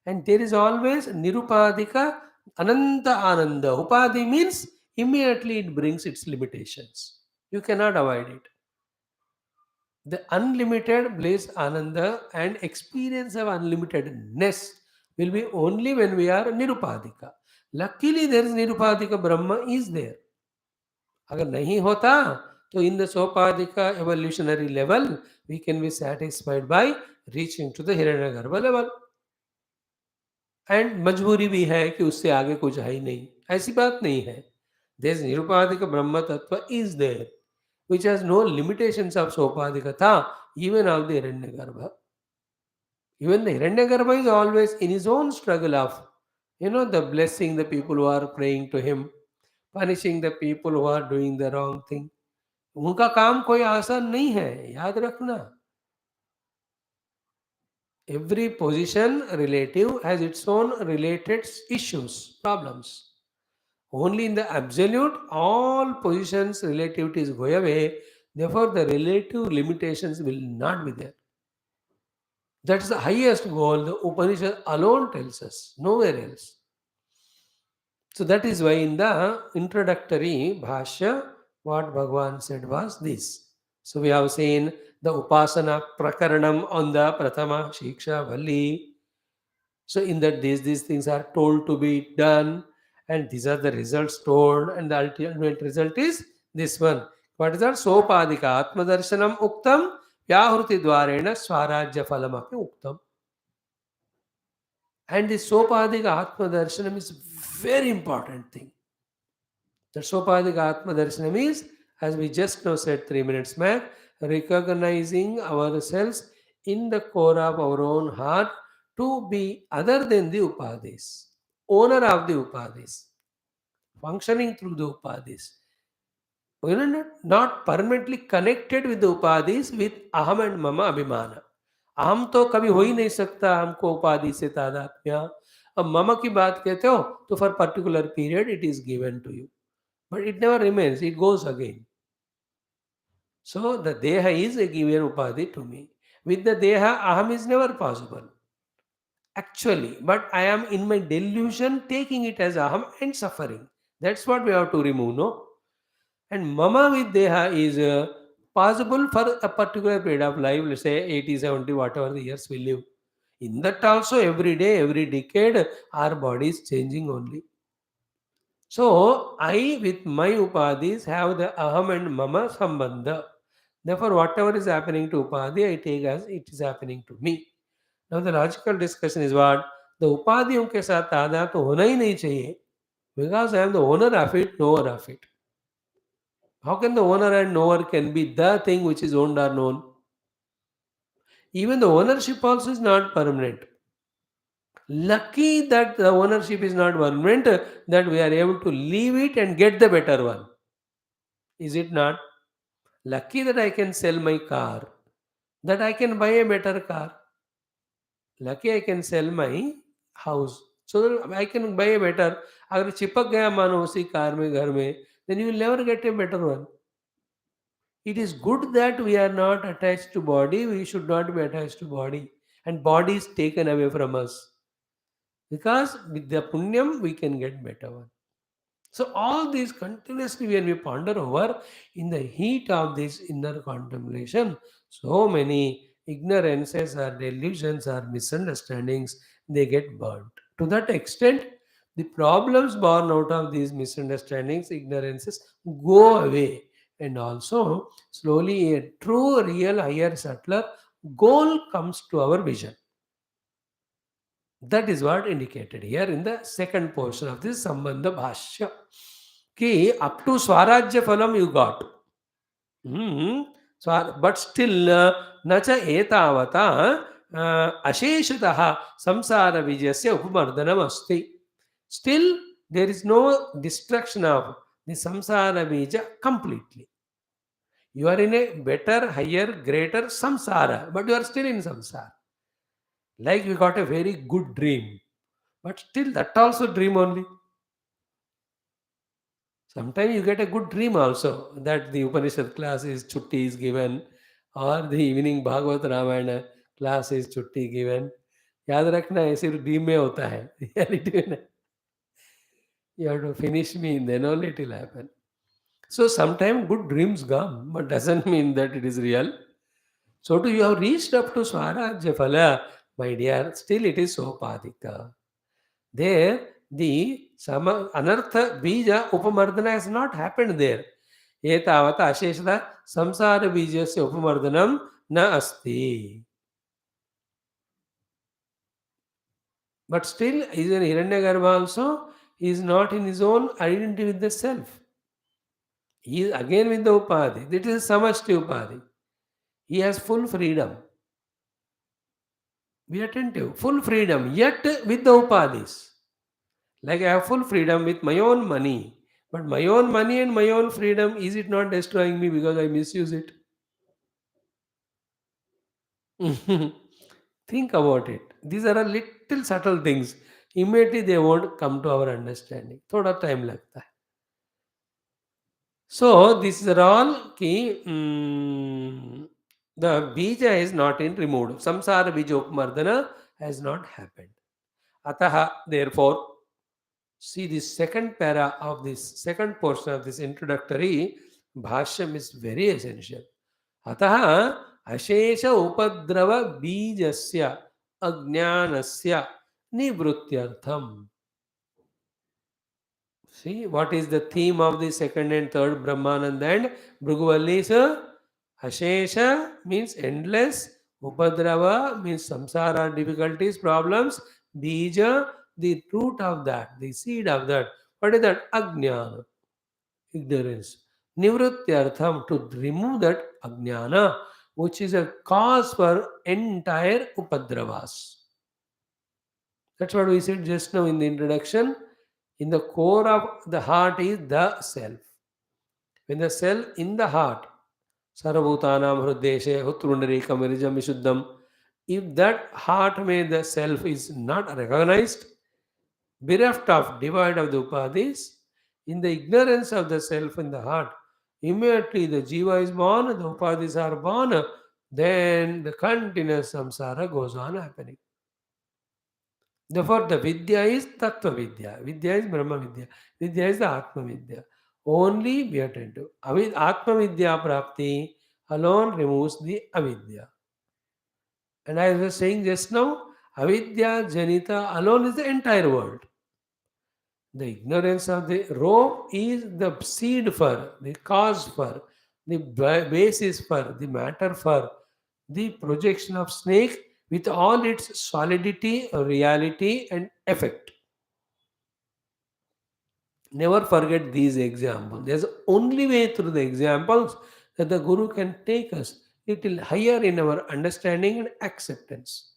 And there is always Nirupadika Ananta Ananda. Upadhi means immediately it brings its limitations. You cannot avoid it. The unlimited bliss, ananda, and experience of unlimitedness will be only when we are nirupadika. Luckily, there is nirupadika Brahma is there. अगर नहीं होता तो in the sopadika evolutionary level, we can be satisfied by reaching to the Hiranyagarbha level. And मजबूरी भी है कि उससे आगे कुछ है ही नहीं, ऐसी बात नहीं है. देयर इज निरुपाधिक ब्रह्म तत्व is there which has no limitations of sopadikatha, even of the Hiranyagarbha. Even the Hiranyagarbha is always in his own struggle of, the blessing the people who are praying to him, punishing the people who are doing the wrong thing. उनका काम कोई आसान नहीं है, याद रखना. Every position relative has its own related issues, problems. Only in the absolute, all positions relativities go away. Therefore, the relative limitations will not be there. That's the highest goal the Upanishad alone tells us, nowhere else. So that is why in the introductory Bhashya, what Bhagavan said was this. So we have seen the Upasana Prakaranam on the Prathama Shiksha Valli. So in that these things are told to be done, and these are the results told, and the ultimate result is this one. What is that? Sopadika Atmadarshanam Uktam Vyahruti Dwarena Swarajya Phalamapi Uktam. And this Sopadika Atmadarshanam is very important thing. The Sopadika Atmadarshanam is, as we just now said 3 minutes back, recognizing ourselves in the core of our own heart to be other than the Upadhis, owner of the Upadhis, functioning through the Upadhis. We are not permanently connected with the Upadhis with Aham and Mama Abhimana. अहम तो कभी हो ही नहीं सकता हमको उपाधि से तादात्म्य. अब मम की बात कहते हो तो for particular period it is given to you, but it never remains, it goes again. So the Deha is a given Upadhi to me. With the Deha, Aham is never possible. Actually, but I am in my delusion taking it as Aham and suffering. That's what we have to remove, no? And Mama with Deha is possible for a particular period of life, let's say 80, 70, whatever the years we live. In that also, every day, every decade, our body is changing only. So I with my upadhis have the aham and mama sambandha. Therefore, whatever is happening to upadhi, I take as it is happening to me. Now the logical discussion is what? The उपाधियों के साथ तादाद तो होना ही नहीं चाहिए, because I am the owner of it, knower of it. How can the owner and knower can be the thing which is owned or known? Even the ownership also is not permanent. Lucky that the ownership is not permanent, that we are able to leave it and get the better one. Is it not? Lucky that I can sell my car, that I can buy a better car. Lucky I can sell my house, so that I can buy a better. अगर चिपक गया मानो उसी car में घर में, then you will never get a better one. It is good that we are not attached to body. We should not be attached to body, and body is taken away from us, because with the punyam we can get better one. So all these continuously when we ponder over in the heat of this inner contemplation, so many ignorances or delusions or misunderstandings, they get burnt. To that extent, the problems born out of these misunderstandings, ignorances go away. And also slowly a true, real, higher, subtler goal comes to our vision. That is what indicated here in the second portion of this Sambandha Bhashya. Ki up to Swarajya Phalam you got. But still, nacha etavata asheshataha samsara vijayasya upamardhanam asti. Still, there is no destruction of the samsara bija completely. You are in a better, higher, greater samsara, but you are still in samsara. Like we got a very good dream, but still that also dream only. Sometimes you get a good dream also, that the Upanishad class is chutti is given, or the evening Bhagavad Ramayana class is chutti given. याद रखना है सिर्फ dream में होता है, reality में नहीं. You have to finish me, then only it will happen. So sometimes good dreams come, but doesn't mean that it is real. So to you have reached up to Swarajya Phala, my dear, still it is Sopadika. There, the anartha bija upamardana has not happened there. Etavata asheshata samsara bijasya upamardanam na asti. But still, is in Hiranyagarbha also, he is not in his own identity with the self. He is again with the upadhi. That is samashti upadhi. He has full freedom. Be attentive. Full freedom, yet with the upadhis. Like I have full freedom with my own money. But my own money and my own freedom, is it not destroying me because I misuse it? Think about it. These are a little subtle things. Immediately they won't come to our understanding. Thoda time lagta hai. So these are all key. The bija is not in removed. Samsara bija upmardana has not happened. Ataha, therefore, see the second para of this second portion of this introductory Bhashyam is very essential. Ataha ashesha upadrava bijasya ajnanasya nivrutyartham. See what is the theme of the second and third Brahmananda and Bhruguvalli, sir? Ashesha means endless, Upadrava means samsara, difficulties, problems, Bija, the root of that, the seed of that. What is that? Ajnana, ignorance. Nivrutyartham, to remove that Ajnana, which is a cause for entire Upadravas. That's what we said just now in the introduction. In the core of the heart is the self. When the cell in the heart, Sarvabhutanam Hruddeshe Hutrundarekam Virijam Vishuddham, if that heart may the self is not recognized, bereft of, devoid of the upadhis, in the ignorance of the self in the heart, immediately the jiva is born, the upadhis are born, then the continuous samsara goes on happening. Therefore, the Vidya is Tattva Vidya. Vidya is Brahma Vidya. Vidya is the Atma Vidya. Only be attentive. Atma Vidya Prapti alone removes the Avidya. And I was saying just now, Avidya Janita alone is the entire world. The ignorance of the rope is the seed for, the cause for, the basis for, the matter for the projection of snake with all its solidity, reality, and effect. Never forget these examples. There's only way through the examples that the Guru can take us little higher in our understanding and acceptance.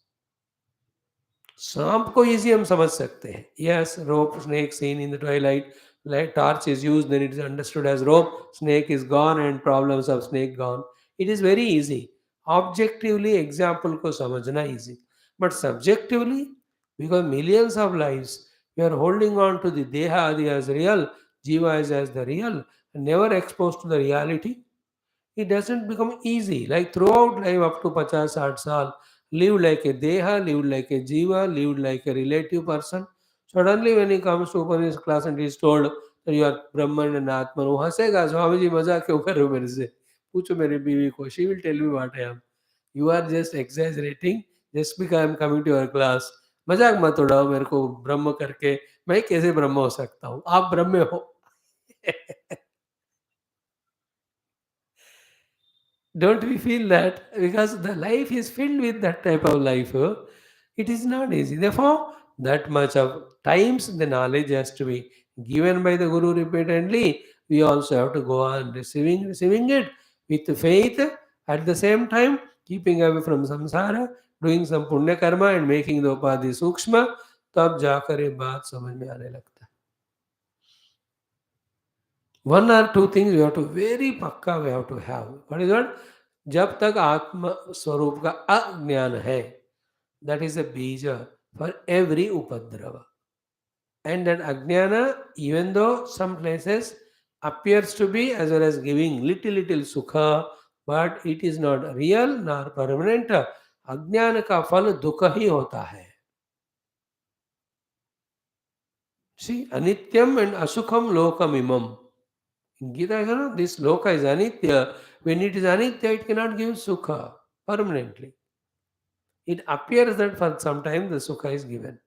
सांप को easy हम समझ सकते हैं. Yes, rope, snake seen in the twilight, light torch is used, then it is understood as rope, snake is gone and problems of snake gone. It is very easy. Objectively example को समझना easy. But subjectively, because millions of lives, we are holding on to the Deha Adi as real, Jiva is as the real, and never exposed to the reality. It doesn't become easy. Like throughout life up to 50 60 saal, live like a deha, live like a jiva, live like a relative person. Suddenly when he comes to Upanishad class and he is told that you are Brahman and Atman, वो हंसेगा, स्वामी जी मजाक क्यों कर रहे हो मेरे से? पूछो मेरी बीवी को, she will tell me what I am. You are just exaggerating just because I am coming to your class. मजाक मत उड़ाओ मेरे को ब्रह्म करके. मैं कैसे ब्रह्म हो सकता हूँ? आप ब्रह्म हो. Don't we feel that? Because the life is filled with that type of life. It is not easy. Therefore, that much of times the knowledge has to be given by the Guru repeatedly. We also have to go on receiving it with faith. At the same time, keeping away from samsara, doing some punya karma and making the upadhi sukshma, तब जाकर ये बात समझ में आने लगता है. One or two things we have to very pakka we have to have. What is that? जब तक आत्म स्वरूप का अज्ञान है, that is a bija for every upadrava. And that ajnana, even though some places appears to be as well as giving little sukha, but it is not real nor permanent. अज्ञान का फल दुख ही होता है. See, anityam and asukam lokam imam. In Gita, this loka is anitya. When it is anitya, it cannot give sukha permanently. It appears that for some time the sukha is given.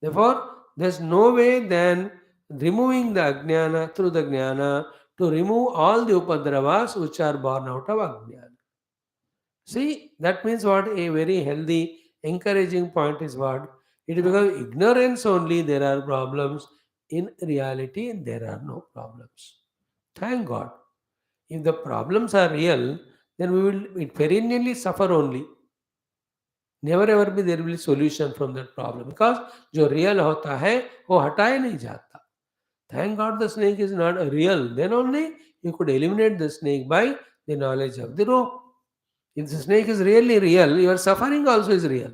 Therefore, there's no way than removing the ajnana through the jnana to remove all the upadravas which are born out of ajnana. See, that means what a very healthy, encouraging point is what? It becomes ignorance only, there are problems. In reality, there are no problems. Thank God. If the problems are real, then we will perennially suffer only. Never ever be there will be solution from that problem because जो real होता है वो हटाया नहीं जाता. Thank God the snake is not real. Then only you could eliminate the snake by the knowledge of the rope. If the snake is really real, your suffering also is real.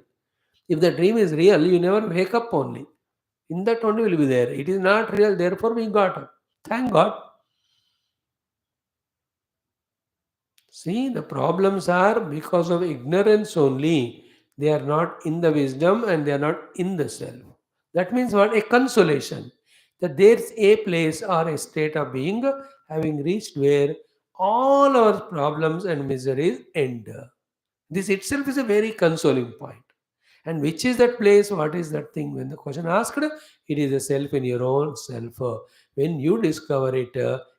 If the dream is real, you never wake up only. In that only will be there. It is not real, therefore we got up. Thank God. See, the problems are because of ignorance only. They are not in the wisdom and they are not in the self. That means what? A consolation. That there's a place or a state of being having reached where all our problems and miseries end. This itself is a very consoling point. And which is that place? What is that thing? When the question asked, it is a self in your own self. When you discover it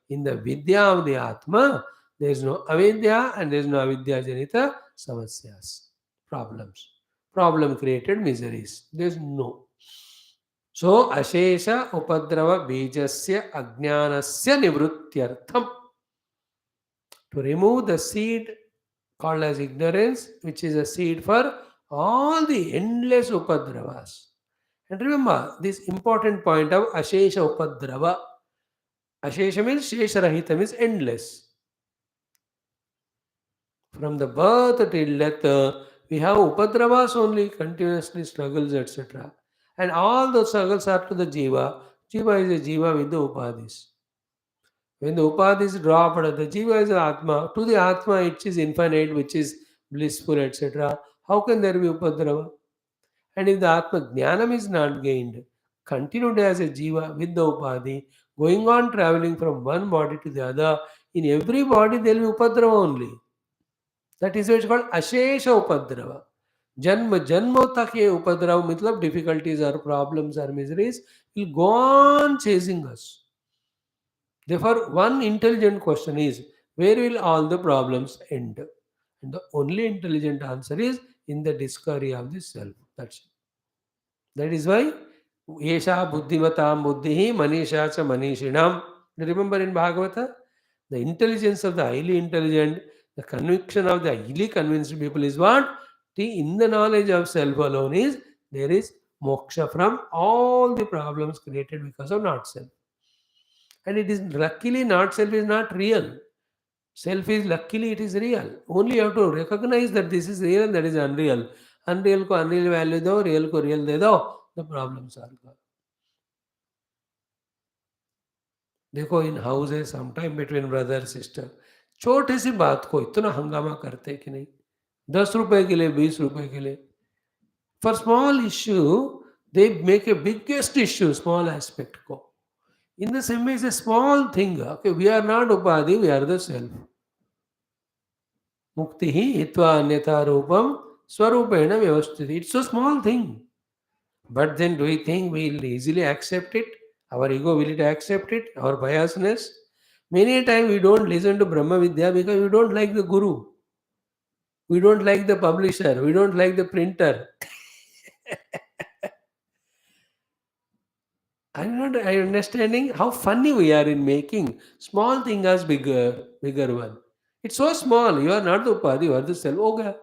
in the Vidya of the Atma, there is no avidya and there is no avidya janita samasyas, problems. Problem created miseries. There is no. So, Ashesha Upadrava Bijasya Ajnanasya Nivrutyartham. To remove the seed called as ignorance, which is a seed for all the endless Upadravas. And remember this important point of Ashesha Upadrava. Ashesha means Shesharahita means endless. From the birth till death, we have Upadravas only, continuously struggles, etc. And all those struggles are to the Jiva. Jiva is a Jiva with the Upadhis. When the Upadhis drop, the Jiva is the Atma. To the Atma, it is infinite, which is blissful, etc. How can there be Upadrava? And if the Atma Jnanam is not gained, continued as a Jiva with the Upadhi, going on traveling from one body to the other, in every body there will be Upadrava only. That is why it's called Ashesha Upadrava. जन्म जन्मों तक ये उपद्रव मतलब difficulties or problems or miseries will go on chasing us. Therefore, one intelligent question is, where will all the problems end? And the only intelligent answer is in the discovery of the self. That's it. That is why Yesha Buddhimatam Buddhihi Manisha Cha Manishinam. Remember in Bhagavata? The intelligence of the highly intelligent, the conviction of the highly convinced people is what? In the knowledge of self alone is there is moksha from all the problems created because of not self. And it is luckily not self is not real. Self is luckily it is real. Only you have to recognize that this is real and that is unreal. Unreal को unreal value दो, real को real दे दो, the problem solve कर. देखो इन houses sometime between brother sister छोटी सी बात को इतना हंगामा करते कि नहीं, 10 रुपए के लिए, 20 रुपए के लिए, for small issue they make a biggest issue small aspect को. In the same way, it's a small thing. Okay, we are not upadhi, we are the self. Mukti hi hitva anyatha rupam swarupena vyavasthiti. It's a small thing. But then do we think we'll easily accept it? Our ego, will it accept it? Our biasness? Many a time we don't listen to Brahma Vidya because we don't like the guru. We don't like the publisher. We don't like the printer. I'm not understanding how funny we are in making small thing as bigger one. It's so small. You are not the upadhi, you are the self. Okay.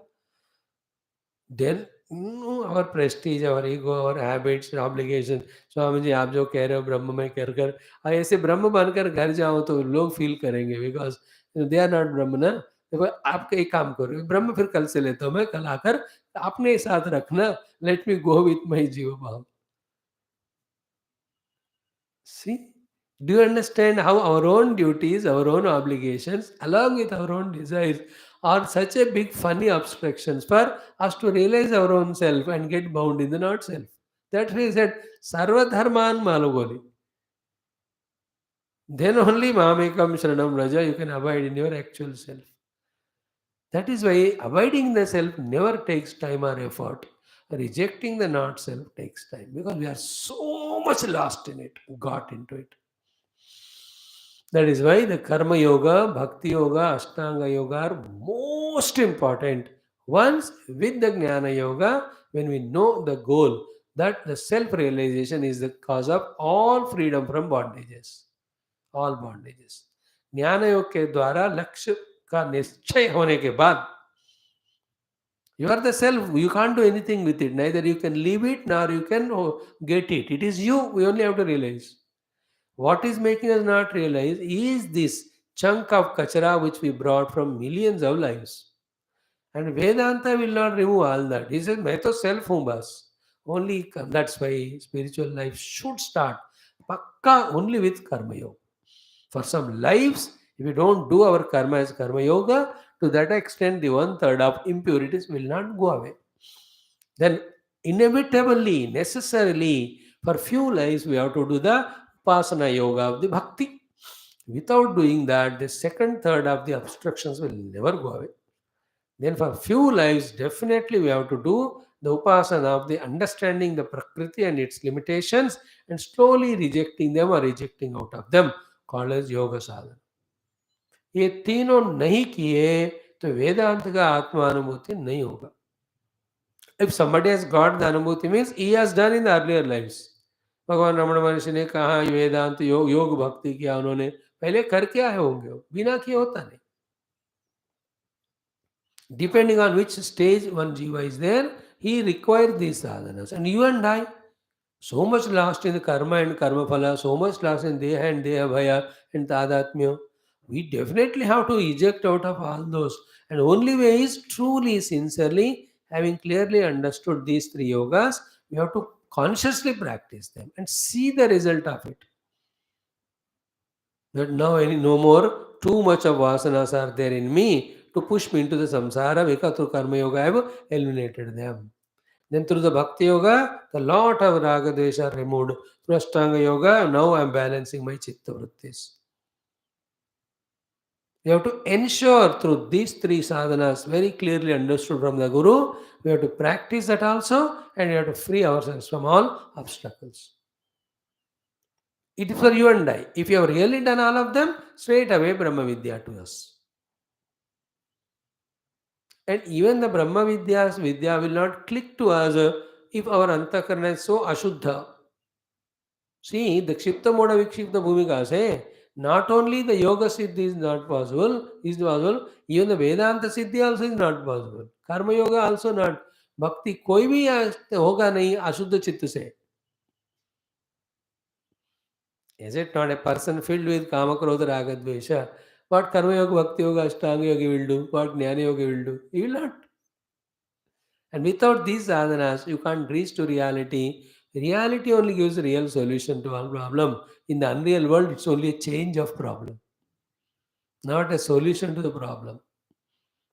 Then our prestige, our ego, our habits, obligations. Swami ji आप जो कह रहे हो ब्रह्म में कर कर ऐसे ब्रह्म बनकर घर जाओ तो लोग फील करेंगे बिकॉज दे आर नॉट ब्रह्म ना. देखो आप एक काम करो ब्रह्म फिर कल से लेता हूँ मैं, कल आकर अपने साथ रखना. Let me go with my जीव भाव. See, do you understand how our own duties, our own obligations, along with our own desires, are such a big funny obstructions for us to realize our own self and get bound in the not self? That's why he said, Sarva Dharman Malugoli. Then only Mamekam Sharanam Raja, you can abide in your actual self. That is why abiding the self never takes time or effort. Rejecting the not self takes time because we are so much lost in it, got into it. That is why the Karma Yoga, Bhakti Yoga, Ashtanga Yoga are most important. Once with the Jnana Yoga, when we know the goal, that the self-realization is the cause of all freedom from bondages. All bondages. ज्ञान योग के द्वारा लक्ष्य का निश्चय होने के बाद you are the self, you can't do anything with it, neither you can leave it nor you can get it. It is you, we only have to realize. What is making us not realize is this chunk of kachara which we brought from millions of lives. And Vedanta will not remove all that. He says, मैं तो self हूँ बस. Only that's why spiritual life should start pakka only with karma yoga. For some lives, if we don't do our karma as karma yoga, to that extent the 1/3 of impurities will not go away. Then inevitably, necessarily, for few lives we have to do the Upasana yoga of the bhakti. Without doing that, the second third of the obstructions will never go away. Then for few lives, definitely we have to do the Upasana of the understanding the Prakriti and its limitations and slowly rejecting them or rejecting out of them, called as yoga sadhana. ये तीनों नहीं किए तो वेदांत का आत्मानुभूति नहीं होगा. If somebody has got the अनुभूति means he has done in the earlier lives. भगवान रमण महर्षि ने कहा वेदांत योग भक्ति किया उन्होंने, पहले कर क्या है होंगे, बिना किए होता नहीं. Depending on which stage one jiva is there, he requires these sadhanas. And you and I, so much lost in the karma and karma phala, so much lost in deha and deha bhaya and tadatmya, we definitely have to eject out of all those. And only way is truly, sincerely, having clearly understood these three yogas, we have to consciously practice them and see the result of it. That now no more too much of vasanas are there in me to push me into the samsara because through karma yoga I have eliminated them. Then through the bhakti yoga, the lot of raga dvesha are removed. Through ashtanga yoga, now I am balancing my chitta vrittis. We have to ensure through these three sadhanas, very clearly understood from the Guru, we have to practice that also, and we have to free ourselves from all obstacles. It is for you and I. If you have really done all of them, straight away Brahma Vidya to us. And even the Brahma Vidya will not click to us if our antakarana is so ashuddha. See, the Kshipta Moda Vikshipta Bhumika say, not only the Yoga Siddhi is possible, even the Vedanta Siddhi also is not possible. Karma Yoga also not. Bhakti कोई भी होगा नहीं अशुद्ध चित्त से. Is it not a person filled with Kama Krodha Raga Dvesha? What Karma Yoga, Bhakti Yoga, Ashtanga Yoga will do? What Jnana Yoga will do? He will not. And without these sadhanas, you can't reach to reality. Reality only gives a real solution to all problem. In the unreal world, it's only a change of problem, not a solution to the problem.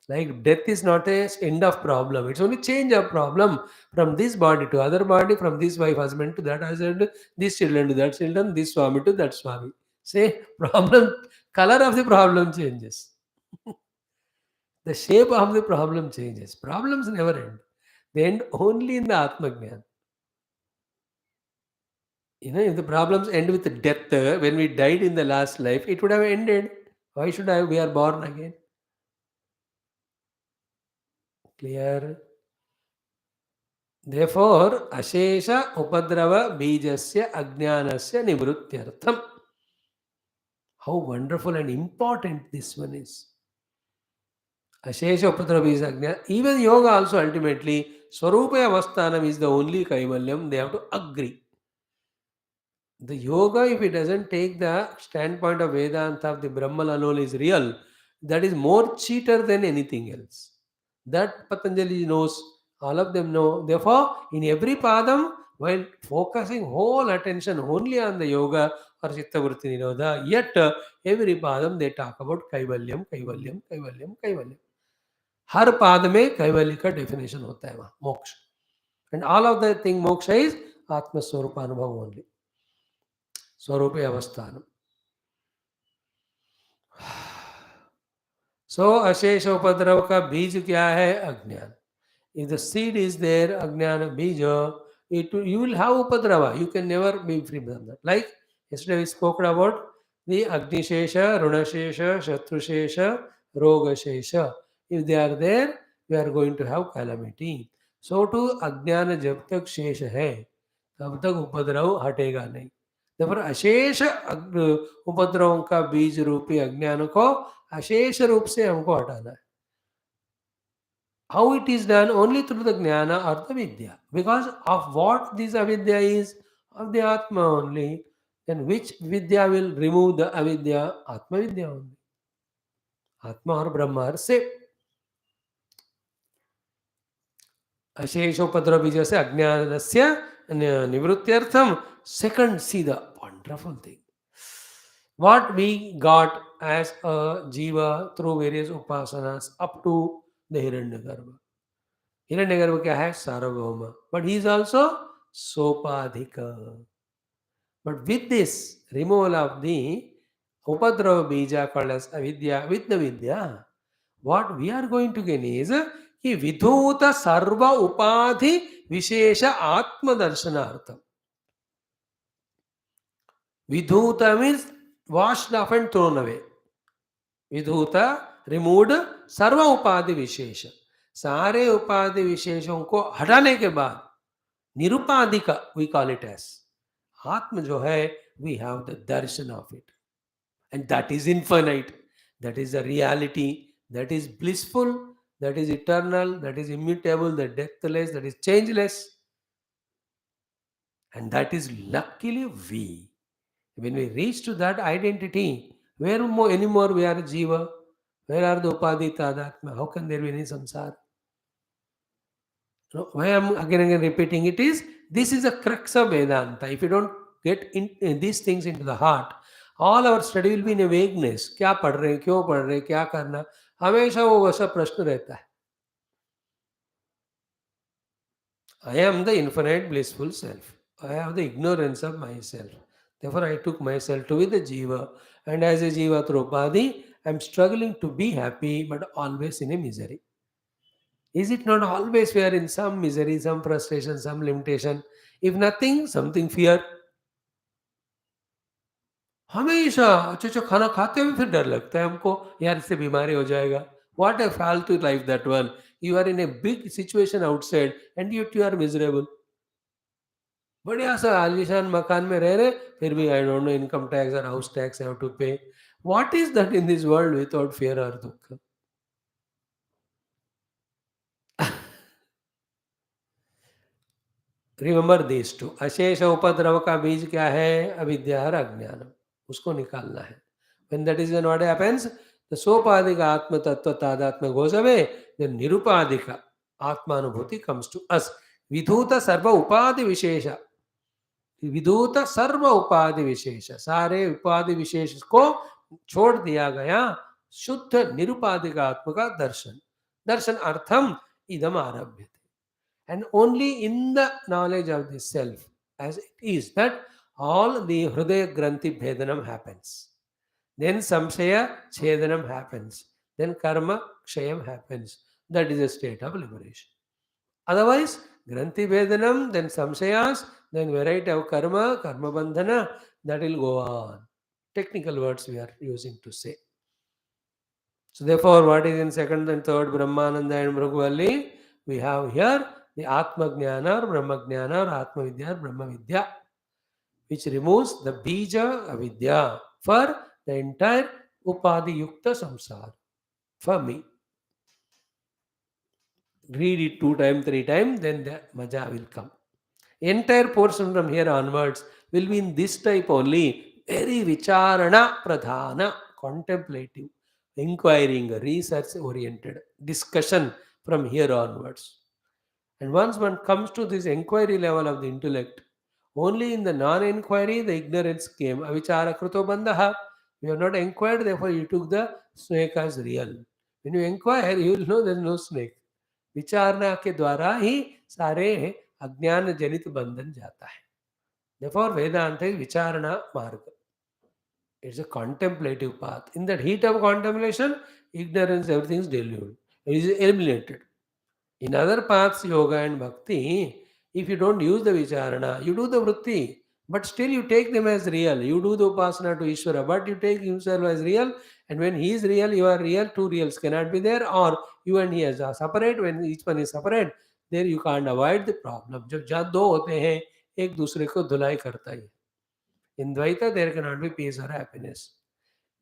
Like death is not a end of problem. It's only change of problem from this body to other body, from this wife husband to that husband, this children to that children, this Swami to that Swami. Say problem, color of the problem changes. The shape of the problem changes. Problems never end. They end only in the Atma Jnana. If the problems end with death, when we died in the last life, it would have ended. Why should we are born again? Clear? Therefore, Ashesha Upadrava Bijasya Ajnanasya Nivrutyartham. How wonderful and important this one is. Ashesha Upadrava Bijasya Ajnana. Even yoga also ultimately, Swarupa Avasthanam is the only Kaivalyam. They have to agree. The yoga, if it doesn't take the standpoint of Vedanta of the Brahman alone is real, that is more cheater than anything else. That Patanjali knows, all of them know. Therefore, in every padam, while focusing whole attention only on the yoga or Chitta Vritti Nirodha, yet every padam they talk about Kaivalyam, Kaivalyam, Kaivalyam, Kaivalyam. हर पाद में कैवल्य का definition होता है वहाँ मोक्ष and all of the thing मोक्ष is आत्मस्वरूप अनुभव ओनली स्वरूप अवस्थान सो अशेष उपद्रव का बीज क्या है अज्ञान if the seed is there ajnana bija you will have upadrava you can never be free from that like yesterday we spoke about the agnishesha runashesha shatrushesha rogashesha if they are there we are going to have calamity so to ajnana jab tak शेष है तब तक उपद्रव हटेगा नहीं तब अशेष उपद्रवों का बीज रूपी अज्ञान को अशेष रूप से हमको हटाना है how it is done only through the jnana or the vidya because of what this avidya is of the atma only then which vidya will remove the avidya atma vidya only atma or brahma are same अशेषोपद्रव बीज से अज्ञानस्य निवृत्त्यर्थम second see the wonderful thing what we got as a jiva through various upasanas up to the hiranyagarbha Hiranyagarbha क्या है सार्वभौम but he is also sopadhika but with this removal of the upadrava bija called as avidya with the vidya what we are going to gain is कि विधूत सर्व उपाधि विशेष आत्म दर्शनार्थम विधूत means washed off and thrown away विधूता removed सर्व उपाधि विशेष सारे उपाधि विशेषों को हटाने के बाद निरुपाधिक वी कॉल इट एज आत्म जो है वी हैव द दर्शन of it and that is infinite that is the reality that is blissful that is eternal, that is immutable, that deathless, that is changeless. And that is luckily we. When we reach to that identity, where more anymore we are jiva, where are the upadhi tadatma? How can there be any samsara? Why I am again and again repeating it is, this is the crux of Vedanta. If you don't get in these things into the heart, all our study will be in a vagueness. क्या पढ़ रहे हैं, क्यों पढ़ रहे हैं, क्या करना, हमेशा वो वैसा प्रश्न रहता है. I am the infinite blissful self. I have the ignorance of myself. Therefore, I took myself to be the jiva, and as a jiva through upadhi, I'm struggling to be happy, but always in a misery. Is it not always we are in some misery, some frustration, some limitation? If nothing, something fear. हमेशा अच्छा अच्छा खाना खाते हुए फिर डर लगता है हमको, यार इससे बीमारी हो जाएगा. व्हाट ए फालतू life that one. You are in a big situation outside and you are miserable. बढ़िया सा आलीशान मकान में रह रहे, फिर भी I don't know income tax और house tax have to pay. What is that in this world without fear और दुख? Remember this too. अशेष उपद्रव का बीज क्या है? अविद्या और अज्ञान. उसको निकालना है. When that is, what happens? The सोपाधिक आत्म तत्व तादात्म्य goes away, then निरुपाधिक आत्मानुभूति comes to us. विधूत सर्व उपाधि विशेष. विधूत सर्व उपाधि विशेष, सारे उपाधि विशेष को छोड़ दिया गया. शुद्ध निरुपाधिक आत्म का दर्शन. दर्शन अर्थम इदम आरभ्य. And only in the knowledge of the self as it is that all the hridaya granthi bhedanam happens. Then samshaya chedanam happens. Then karma kshayam happens. That is a state of liberation. Otherwise, granthi bhedanam, then samshayas, then variety of karma, karma bandhana, that will go on. Technical words we are using to say. So therefore, what is in second and third Brahmananda and Bhagavali? We have here the Atma Jnana or Brahma Jnana or Atma Vidya or Brahma Vidya, which removes the Bija Avidya for the entire Upadhi Yukta Samsara. For me. Read it 2 times, 3 times, then the Maja will come. Entire portion from here onwards will be in this type only. Very Vicharana Pradhana, contemplative, inquiring, research oriented discussion from here onwards. And once one comes to this inquiry level of the intellect, only in the non-inquiry the ignorance came. Avichara kruto bandha. You have not inquired, therefore you took the snake as real. When you inquire, you will know there is no snake. विचारना के द्वारा ही सारे अज्ञान जनित बंधन जाता है. Therefore, Vedanta is Vicharana Marga. It's a contemplative path. In that heat of contemplation, ignorance, everything is diluted. It is eliminated. In other paths, yoga and bhakti, if you don't use the vicharana, you do the vritti, but still you take them as real. You do the upasana to Ishvara, but you take himself as real, and when he is real, you are real. Two reals cannot be there, or you and he are separate. When each one is separate, there you can't avoid the problem. जब जहाँ दो होते हैं, एक दूसरे को धुलाई करता ही. In Dvaita, there cannot be peace or happiness.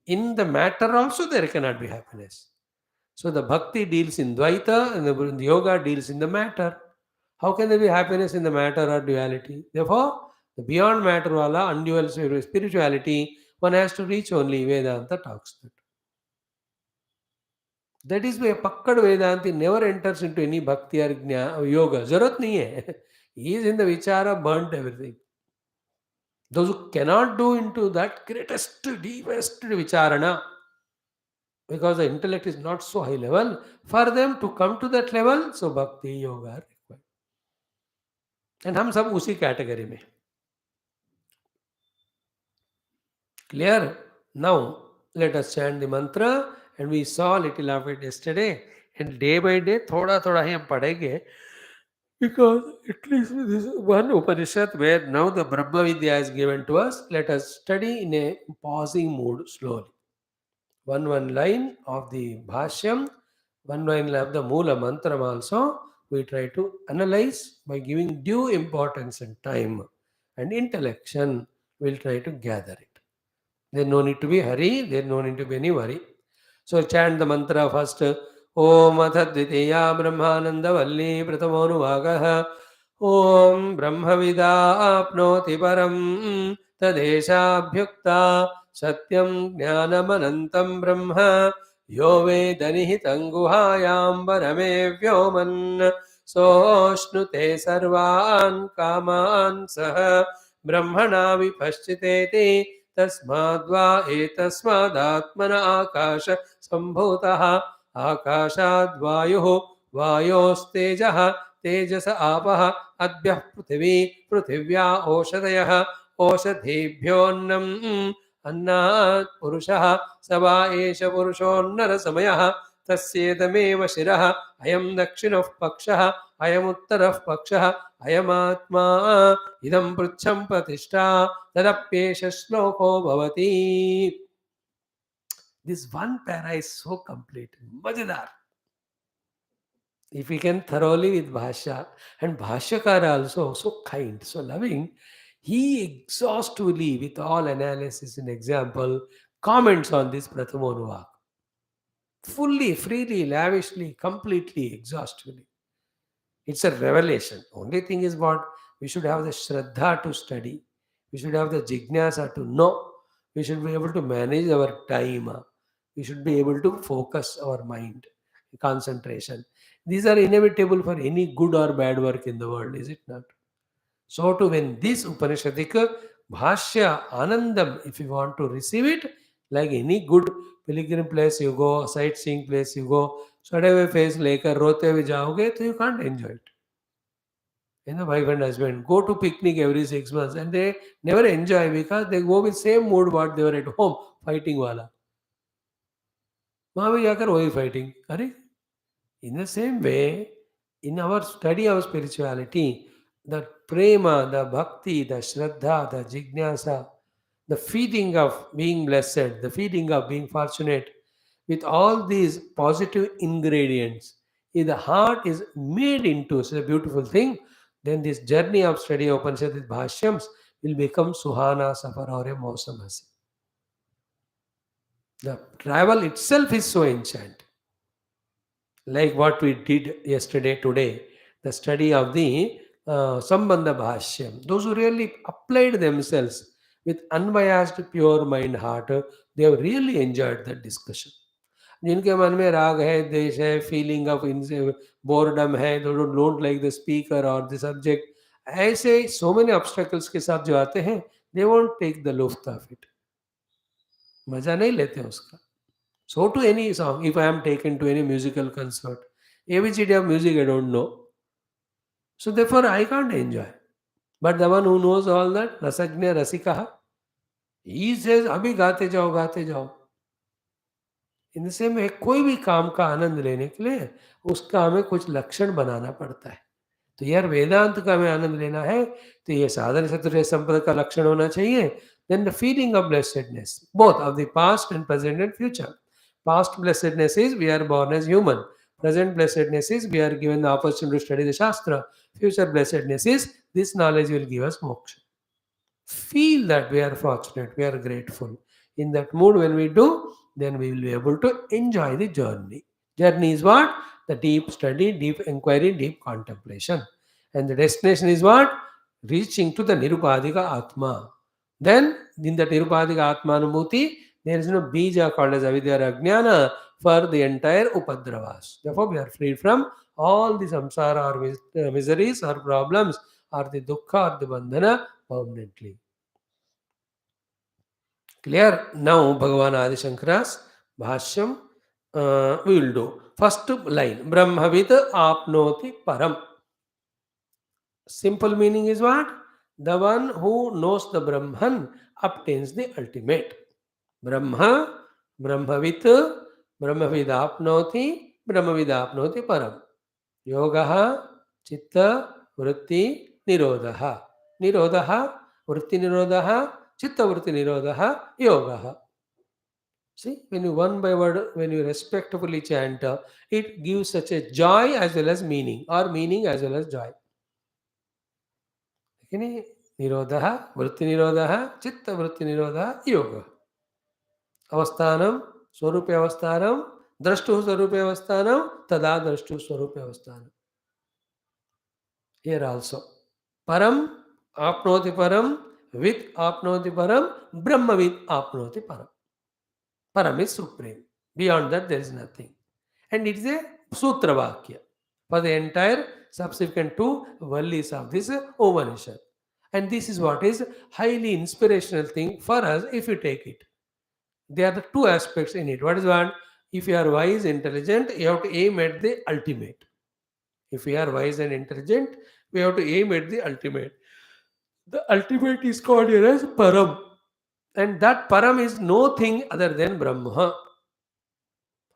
In the matter also, there cannot be happiness. So the bhakti deals in Dvaita and the yoga deals in the matter. How can there be happiness in the matter or duality? Therefore, the beyond matter wala, undual spirituality, one has to reach only. Vedanta talks that. That is why Pakkad Vedanti never enters into any bhakti or yoga. Zarurat nahi hai. He is in the vichara, burnt everything. Those who cannot do into that greatest, deepest vicharana, because the intellect is not so high level, for them to come to that level, so bhakti, yoga are required. And हम सब उसी category में. Clear? Now, let us chant the mantra, and we saw little of it yesterday, and day by day, थोड़ा थोड़ा ही हम पढ़ेंगे, because at least this is one Upanishad where now the Brahma Vidya is given to us. Let us study in a pausing mood slowly. One line of the Bhashyam, one line of the Moola Mantram also, we try to analyze by giving due importance and time and intellection. We'll try to gather it. There's no need to be hurry, there's no need to be any worry. So chant the mantra first. Om Athadvitiya Brahmananda Valli Pratamonuvagaha. Om Brahmavida Apnoti Param Tadeshabhyukta Satyam Jnanamanantam Brahma Yo Vedanihitam Guhayam Parame Vyoman Soshnute Sarvan Kaman Saha Brahmana Vipashchiteti तस्माद्वा एतस्मादात्मन आकाश संभूतः आकाशाद्वायुः वायोस्तेजः तेजस आपः अद्भ्यः पृथिवी पृथिव्या ओषधयः ओषधेभ्योऽन्नम् अन्नात् पुरुषः सवा एष पुरुषोन्नर समयः तस्येदमेव शिरः अयं दक्षिणः पक्षः अयमुत्तरः पक्षः अयमात्मा इदं पृच्छं प्रतिष्ठा तदप्येष श्लोको भवति. This one para is so complete. Majedar. If we can thoroughly with Bhashya, and Bhashyakara also so kind, so loving, he exhaustively, with all analysis and example, comments on this Prathamonuvak. Fully, freely, lavishly, completely, exhaustively. It's a revelation. Only thing is what? We should have the Shraddha to study. We should have the Jignasa to know. We should be able to manage our time. We should be able to focus our mind, concentration. These are inevitable for any good or bad work in the world, is it not? So to when this Upanishadic Bhashya Anandam, if you want to receive it, like any good pilgrim place you go, sightseeing place you go, सड़े हुए face लेकर रोते हुए जाओगे तो you can't enjoy it. Wife and husband go to picnic every 6 months and they never enjoy because they go with same mood what they were at home fighting वाला. वहाँ भी जाकर वही fighting. अरे, in the same way, in our study of spirituality, the prema, the bhakti, the shraddha, the jignasa, the feeding of being blessed, the feeding of being fortunate, with all these positive ingredients, if the heart is made into such a beautiful thing, then this journey of study of Upanishad with Bhashyams will become Suhana Safar or a Mausam Hasi. The travel itself is so enchanting. Like what we did yesterday, today, the study of the Sambandha Bhashyam. Those who really applied themselves with unbiased, pure mind heart, they have really enjoyed that discussion. जिनके मन में राग है, द्वेष है, feeling of boredom है, don't like the speaker और the subject, ऐसे सो मेनी ऑब्स्टेकल्स के साथ जो आते हैं, दे वोंट टेक द लुफ्त ऑफ इट, मजा नहीं लेते उसका. So to any song, if I am taken to any musical concert, ABCD of music I don't know. So therefore I can't enjoy. But the one who knows all that, Rasajna Rasikaha, he says, अभी गाते जाओ गाते जाओ. In the same way कोई भी काम का आनंद लेने के लिए उसका हमें कुछ लक्षण बनाना पड़ता है. तो यार वेदांत का हमें आनंद लेना है तो ये साधन चतुर्थ संपदा का लक्षण होना चाहिए. Then the feeling of blessedness, both of the past and present and future. Past blessedness is we are born as human. Present blessedness is we are given the opportunity to study the Shastra. Future blessedness is this knowledge will give us moksha. Feel that we are fortunate, we are grateful. In that mood, when we do, then we will be able to enjoy the journey. Journey is what? The deep study, deep inquiry, deep contemplation. And the destination is what? Reaching to the Nirupadika Atma. Then, in the Nirupadika Atma Anubhuti, there is no bija called as avidya or ajnana for the entire upadravas. Therefore, we are free from all the samsara or miseries or problems or the dukkha or the bandhana permanently. Clear? Now, Bhagavan Adi Shankara's Bhashyam we will do. First line, Brahmavid apnoti param. Simple meaning is what? The one who knows the Brahman obtains the ultimate. Brahma, Brahmavit, Brahmavid apnoti, Brahmavid apnoti param. Yogaha, Chitta, Vritti, Nirodha. Nirodha, Vritti Nirodha, Chitta Vritti Nirodha, Yoga. See, when you one by word, when you respectfully chant, it gives such a joy as well as meaning, or meaning as well as joy. Nirodha, Vritti Nirodha, Chitta Vritti Nirodha, Yoga. Avasthanam, Swarupe Avasthanam, Drashtu Swarupe Avasthanam, Tada Drashtu Swarupe Avasthanam. Here also. Param, Apnoti Param, with Apnoti Param, Brahma with Apnoti Param. Param is supreme. Beyond that, there is nothing. And it is a Sutra Vakya for the entire subsequent two Vallis of this Upanishad. And this is what is highly inspirational thing for us if you take it. There are the two aspects in it. What is one? If you are wise, intelligent, you have to aim at the ultimate. If we are wise and intelligent, we have to aim at the ultimate. The ultimate is called here as Param. And that param is no thing other than Brahma.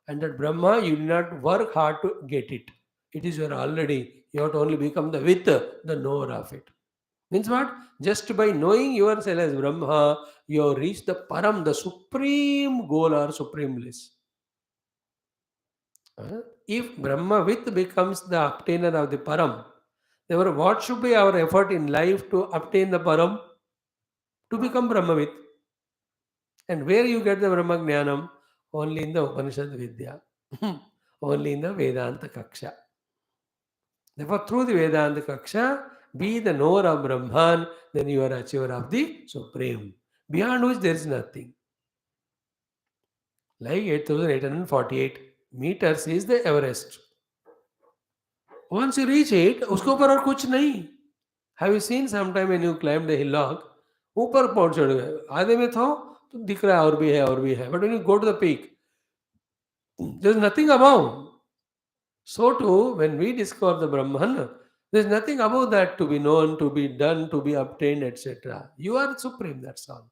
And that Brahma, you do not work hard to get it. It is your already. You have to only become the with, the knower of it. Means what? Just by knowing yourself as Brahma, you have reached the param, the supreme goal or supreme bliss. If Brahma with becomes the obtainer of the param, therefore what should be our effort in life to obtain the param? To become Brahma with. And where you get the Brahma Jnanam? Only in the Upanishad Vidya. Only in the Vedanta Kaksha. Therefore, through the Vedanta Kaksha, be the knower of Brahman, then you are achiever of the Supreme. Beyond which there is nothing. Like 8,848 meters is the Everest. Once you reach it, उसके ऊपर और कुछ नहीं. Have you seen sometime when you climbed the hillock? ऊपर पहुंच चढ़ गए. आधे में तो दिख रहा है और भी है और भी है. But when you go to the peak, there is nothing above. So too, when we discover the Brahman, there is nothing above that to be known, to be done, to be obtained, etc. You are supreme, that's all.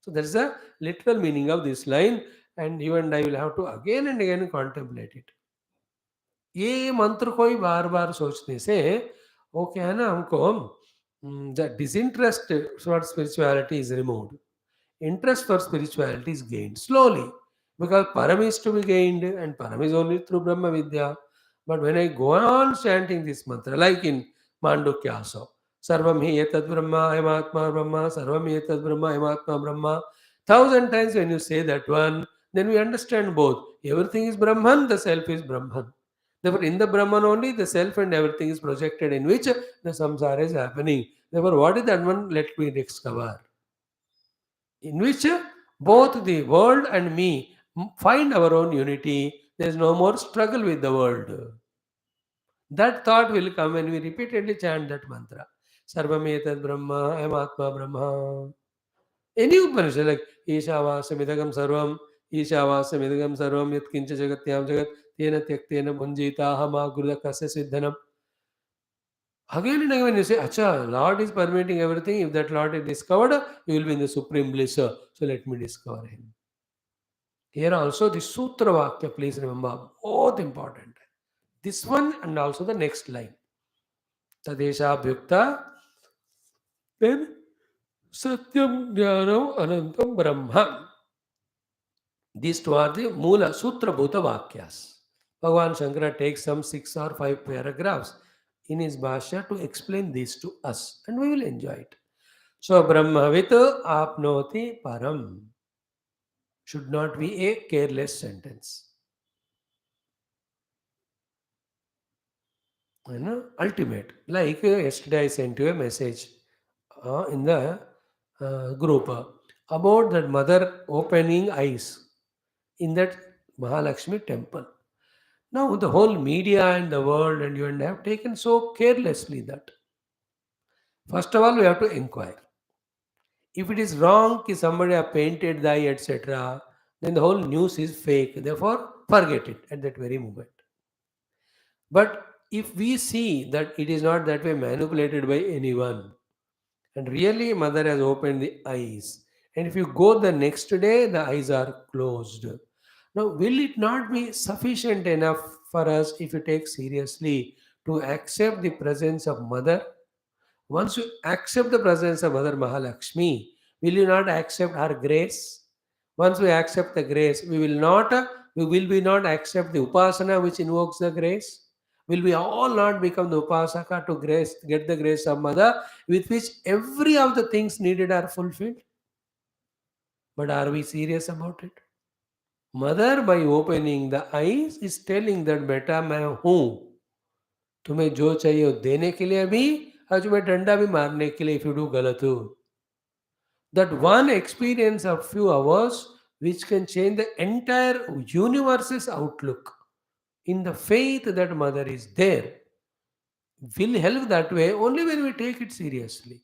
So that is the literal meaning of this line, and you and I will have to again and again contemplate it. ये मंत्र को ही बार बार सोचने से वो क्या है ना हमको the disinterest for spirituality is removed. Interest for spirituality is gained slowly because param is to be gained and param is only through Brahma Vidya. But when I go on chanting this mantra, like in Mandukya also, Sarvam hi etat Brahma, Ematma Brahma, Sarvam hi etat Brahma, Ematma Brahma. Thousand times when you say that one, then we understand both. Everything is Brahman, the self is Brahman. Therefore, in the Brahman only, the self and everything is projected in which the samsara is happening. Therefore, what is that one? Let me discover. In which both the world and me find our own unity. There is no more struggle with the world. That thought will come when we repeatedly chant that mantra. Sarvametad Brahma, I am Atma Brahma. Any Upanishad like Ishavasya Sarvam, Ishavasya Midagam Sarvam, Yat Kincha Jagatyam Jagat, Tena Tyaktena Bunjita Hama Gurudakasya Siddhanam. Again and again, when you say, Acha, Lord is permitting everything. If that Lord is discovered, you will be in the supreme bliss. So let me discover him. Here also the Sutra Vakya, please remember, both important. This one and also the next line. Tadesha Bhukta, then Satyam Jnanam Anantam Brahma. These two are the Mula Sutra Bhuta Vakyas. Bhagavan Shankara takes some 6 or 5 paragraphs in his Bhashya to explain this to us, and we will enjoy it. So, Brahmavita apnoti param should not be a careless sentence. Ultimate. Like yesterday, I sent you a message in the group about that mother opening eyes in that Mahalakshmi temple. Now, the whole media and the world and you and I have taken so carelessly that first of all, we have to inquire. If it is wrong, ki somebody have painted the eye, etc., then the whole news is fake. Therefore, forget it at that very moment. But if we see that it is not that way manipulated by anyone, and really mother has opened the eyes, and if you go the next day, the eyes are closed. Now, will it not be sufficient enough for us if you take seriously to accept the presence of mother? Once you accept the presence of Mother Mahalakshmi, will you not accept her grace? Once we accept the grace, we will be not accept the upasana which invokes the grace. Will we all not become the upasaka to grace, get the grace of Mother, with which every of the things needed are fulfilled? But are we serious about it? Mother, by opening the eyes, is telling that बेटा मैं हूँ, तुम्हें जो चाहिए वो देने के लिए भी और तुम्हें डंडा भी मारने के लिए if you do गलत हो. That one experience of few hours which can change the entire universe's outlook in the faith that mother is there will help that way only when we take it seriously.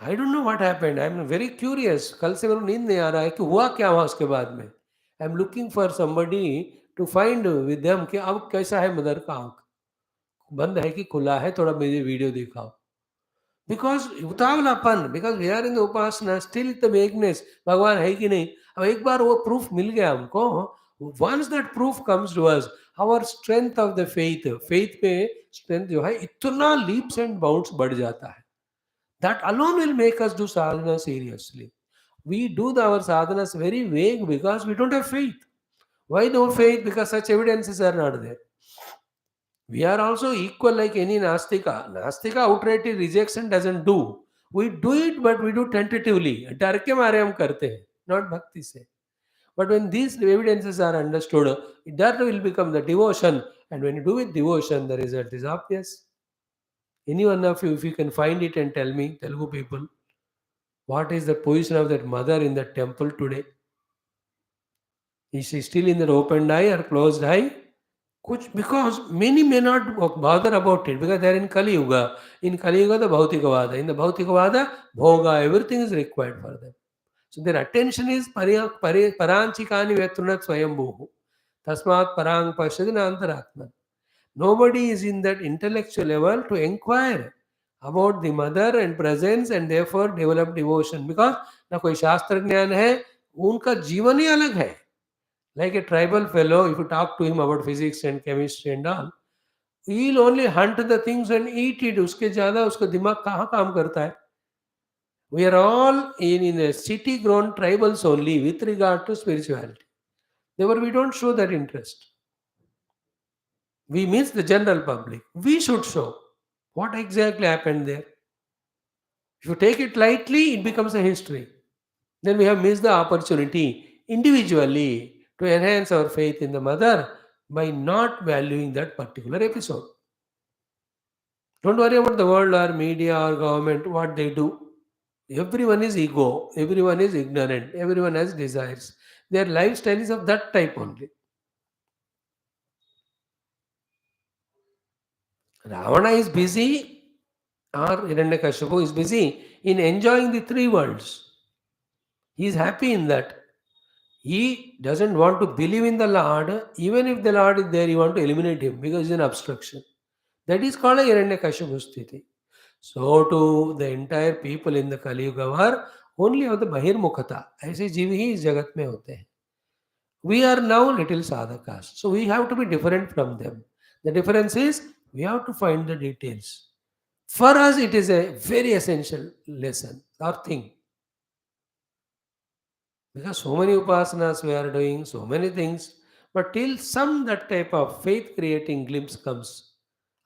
I don't know what happened. I'm very curious. कल से मेरे को नींद नहीं आ रहा है कि हुआ क्या वहाँ उसके बाद में. I'm looking for somebody to find with them कि अब कैसा है मदर का आँख. बंद है कि खुला है, थोड़ा मुझे वीडियो दिखाओ. Because उतावलापन, because we are in the upasana, still the vagueness, भगवान है कि नहीं. अब एक बार वो proof मिल गया हमको, once that proof comes to us, our strength of the faith पे strength जो है इतना leaps and bounds बढ़ जाता है. That alone will make us do sadhana seriously. We do our sadhanas very vague because we don't have faith. Why no faith? Because such evidences are not there. We are also equal like any Nastika. Nastika outrightly rejects and doesn't do. We do it, but we do tentatively. डर के मारे हम करते हैं, not bhakti से. But when these evidences are understood, that will become the devotion. And when you do with devotion, the result is obvious. Any one of you, if you can find it and tell me, Telugu people, what is the position of that mother in the temple today? Is she still in that open eye or closed eye? Because many may not bother about it because they are in Kali Yuga. In Kali Yuga, the Bhautikavada. In the Bhautikavada, Bhoga, everything is required for them. So their attention is Paranchikani Vetrunat Swayambhuhu. Tasmat Parang Pashadina Antaratman. Nobody is in that intellectual level to inquire about the mother and presence and therefore develop devotion. Because ना कोई शास्त्र ज्ञान है, उनका जीवन ही अलग है. Like a tribal fellow, if you talk to him about physics and chemistry and all, he'll only hunt the things and eat it. उसके ज़्यादा उसका दिमाग कहाँ काम करता है? We are all in a city-grown tribals only with regard to spirituality. Therefore, we don't show that interest. We miss the general public. We should show what exactly happened there. If you take it lightly, it becomes a history. Then we have missed the opportunity individually to enhance our faith in the mother by not valuing that particular episode. Don't worry about the world or media or government, what they do. Everyone is ego, everyone is ignorant, everyone has desires. Their lifestyle is of that type only. Ravana is busy, or Hiranyakashipu is busy in enjoying the three worlds. He is happy in that. He doesn't want to believe in the Lord. Even if the Lord is there, he wants to eliminate him because he's an obstruction. That is called a Hiranyakashipu sthiti. So too, the entire people in the Kali Yuga were only of the Bahirmukhata. ऐसे जीव ही इस जगत में होते हैं. We are now little sadhakas. So we have to be different from them. The difference is we have to find the details. For us, it is a very essential lesson or thing. Because so many upasanas we are doing, so many things, but till some that type of faith creating glimpse comes,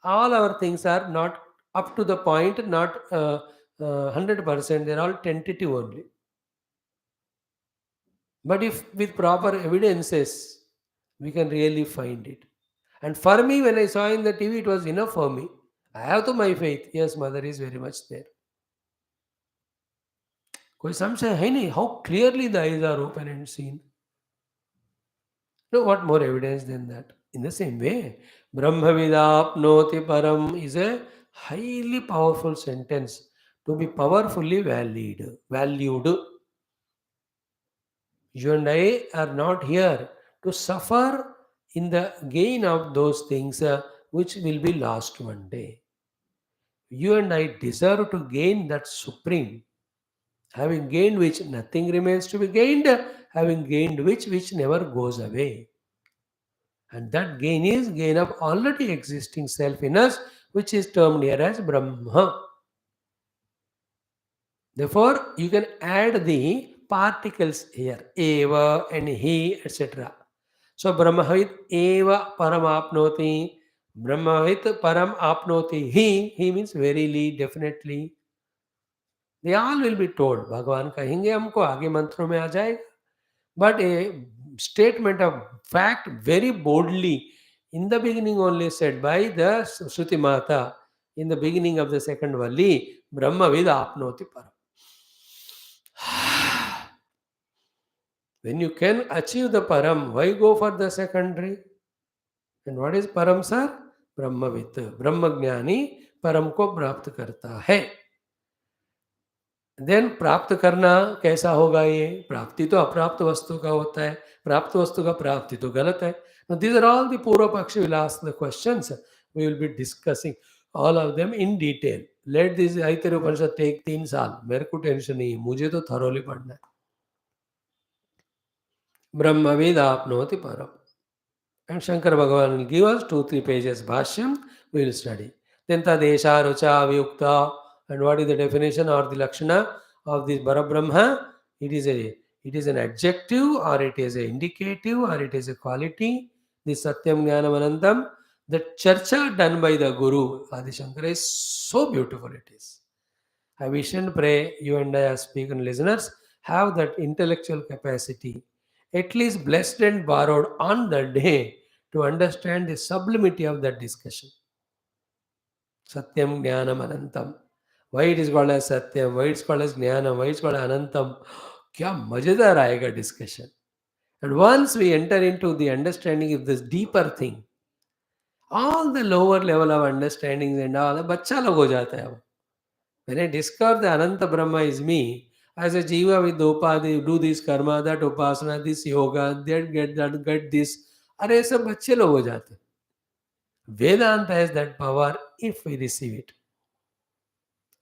all our things are not up to the point, not 100%, they're all tentative only. But if with proper evidences, we can really find it. And for me, when I saw in the TV, it was enough for me. I have to my faith. Yes, mother is very much there. कोई संशय है नहीं. How clearly the eyes are open and seen. No, what more evidence than that? In the same way, Brahmavidapnoti param is a highly powerful sentence to be powerfully valued. You and I are not here to suffer in the gain of those things which will be lost one day. You and I deserve to gain that supreme. Having gained which nothing remains to be gained, having gained which never goes away. And that gain is gain of already existing self in us, which is termed here as Brahma. Therefore, you can add the particles here, eva and he, etc. So, Brahmavit eva param apnoti, Brahmavit param apnoti he means verily, definitely. They all will be told. भगवान कहेंगे हमको, आगे मंत्रों में आ जाएगा. But a statement of fact very boldly in the beginning only said by the Shruti Mata in the beginning of the second Valli, Brahma Vida Apnoti Param. When you can achieve the Param, why go for the secondary? And what is Param, sir? Brahmavit. Brahmagnani Param को प्राप्त करता है. Then प्राप्त करना कैसा होगा? ये प्राप्ति तो अप्राप्त वस्तु का होता है, प्राप्त वस्तु का प्राप्ति तो गलत है. Now these are all the Purva Paksha will ask the questions we will be discussing all of them in detail. Let this Taittiriya Upanishad take 3 साल, मेरे को टेंशन नहीं है, मुझे तो thoroughly पढ़ना है. ब्रह्मविद आपनोति परम. And Shankara Bhagavan will give us 2-3 pages Bhashyam, we will study. Then Tadesha Rucha Vyukta, and what is the definition or the Lakshana of this Parabrahma? It is an adjective, or it is an indicative, or it is a quality. This Satyam Jnanam Anantam, the charcha done by the Guru Adi Shankara is so beautiful it is. I wish and pray you and I as speaker and listeners have that intellectual capacity, at least blessed and borrowed on the day, to understand the sublimity of that discussion. Satyam Jnanam Anantam. Why it is called as Satyam, why it's called as Jnanam, why it's called Anantam. Kya mazedar aayega discussion. And once we enter into the understanding of this deeper thing, all the lower level of understandings and all, bachcha log ho jata hai. When I discover the Ananta Brahma is me, as a jiva with Upadi, do this karma, that upasana, this yoga, get this. अरे सब बच्चे लोग हो जाते. Vedanta has that power if we receive it.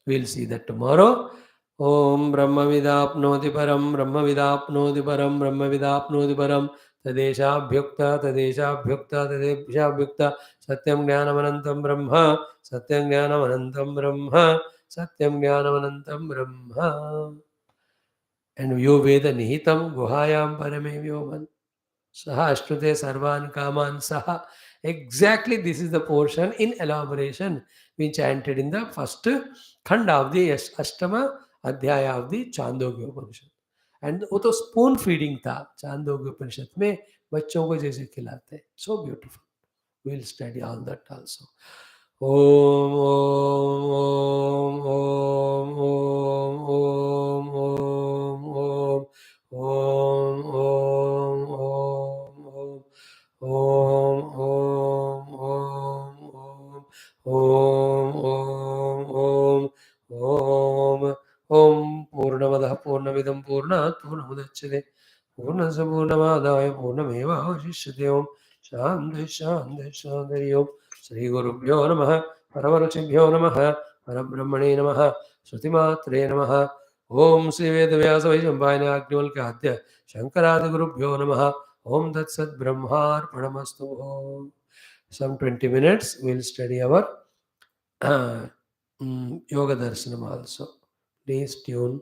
We'll see that tomorrow. Om Brahma Vidapnoti Param, Brahma Vidapnoti Param, Brahma Vidapnoti Param, Tadesha Bhyukta, Tadesha Bhyukta, Tadesha Bhyukta, Satyam Jnanamanantam Brahma, Satyam Jnanamanantam Brahma, Satyam Jnanamanantam Brahma. And Yo Veda Nihitam Guhayam Parame Vyoman. Saha Ashrute Sarvan Kaman Saha. Exactly this is the portion in elaboration we chanted in the first khanda of the Ashtama Adhyaya of the Chandogya Upanishad. And वो तो spoon feeding था चांदोग्य उपनिषद में बच्चों को जैसे खिलाते हैं. So beautiful. We will study all that also. Om Om Om Om Om Om Om Om Om Om Om Om Om Om Om Om Purnamadaha Purnamidam Purnat Purnamudachyate Purnasya Purnamadaya Purnameva Avashishyate Om Shanti Shanti Shanti Om Sri Gurubhyo Namaha Paramaruchibhyo Namaha Parabrahmane Namaha Shrutimatre Namaha Om Sri Vedavyasa Vaishambhayana Agnivalkya Adya Shankaradi Gurubhyo Namaha Om Tat Sat Brahmar Pranamastu Om. Some 20 minutes we will study our Yoga Darshanam also. Please tune.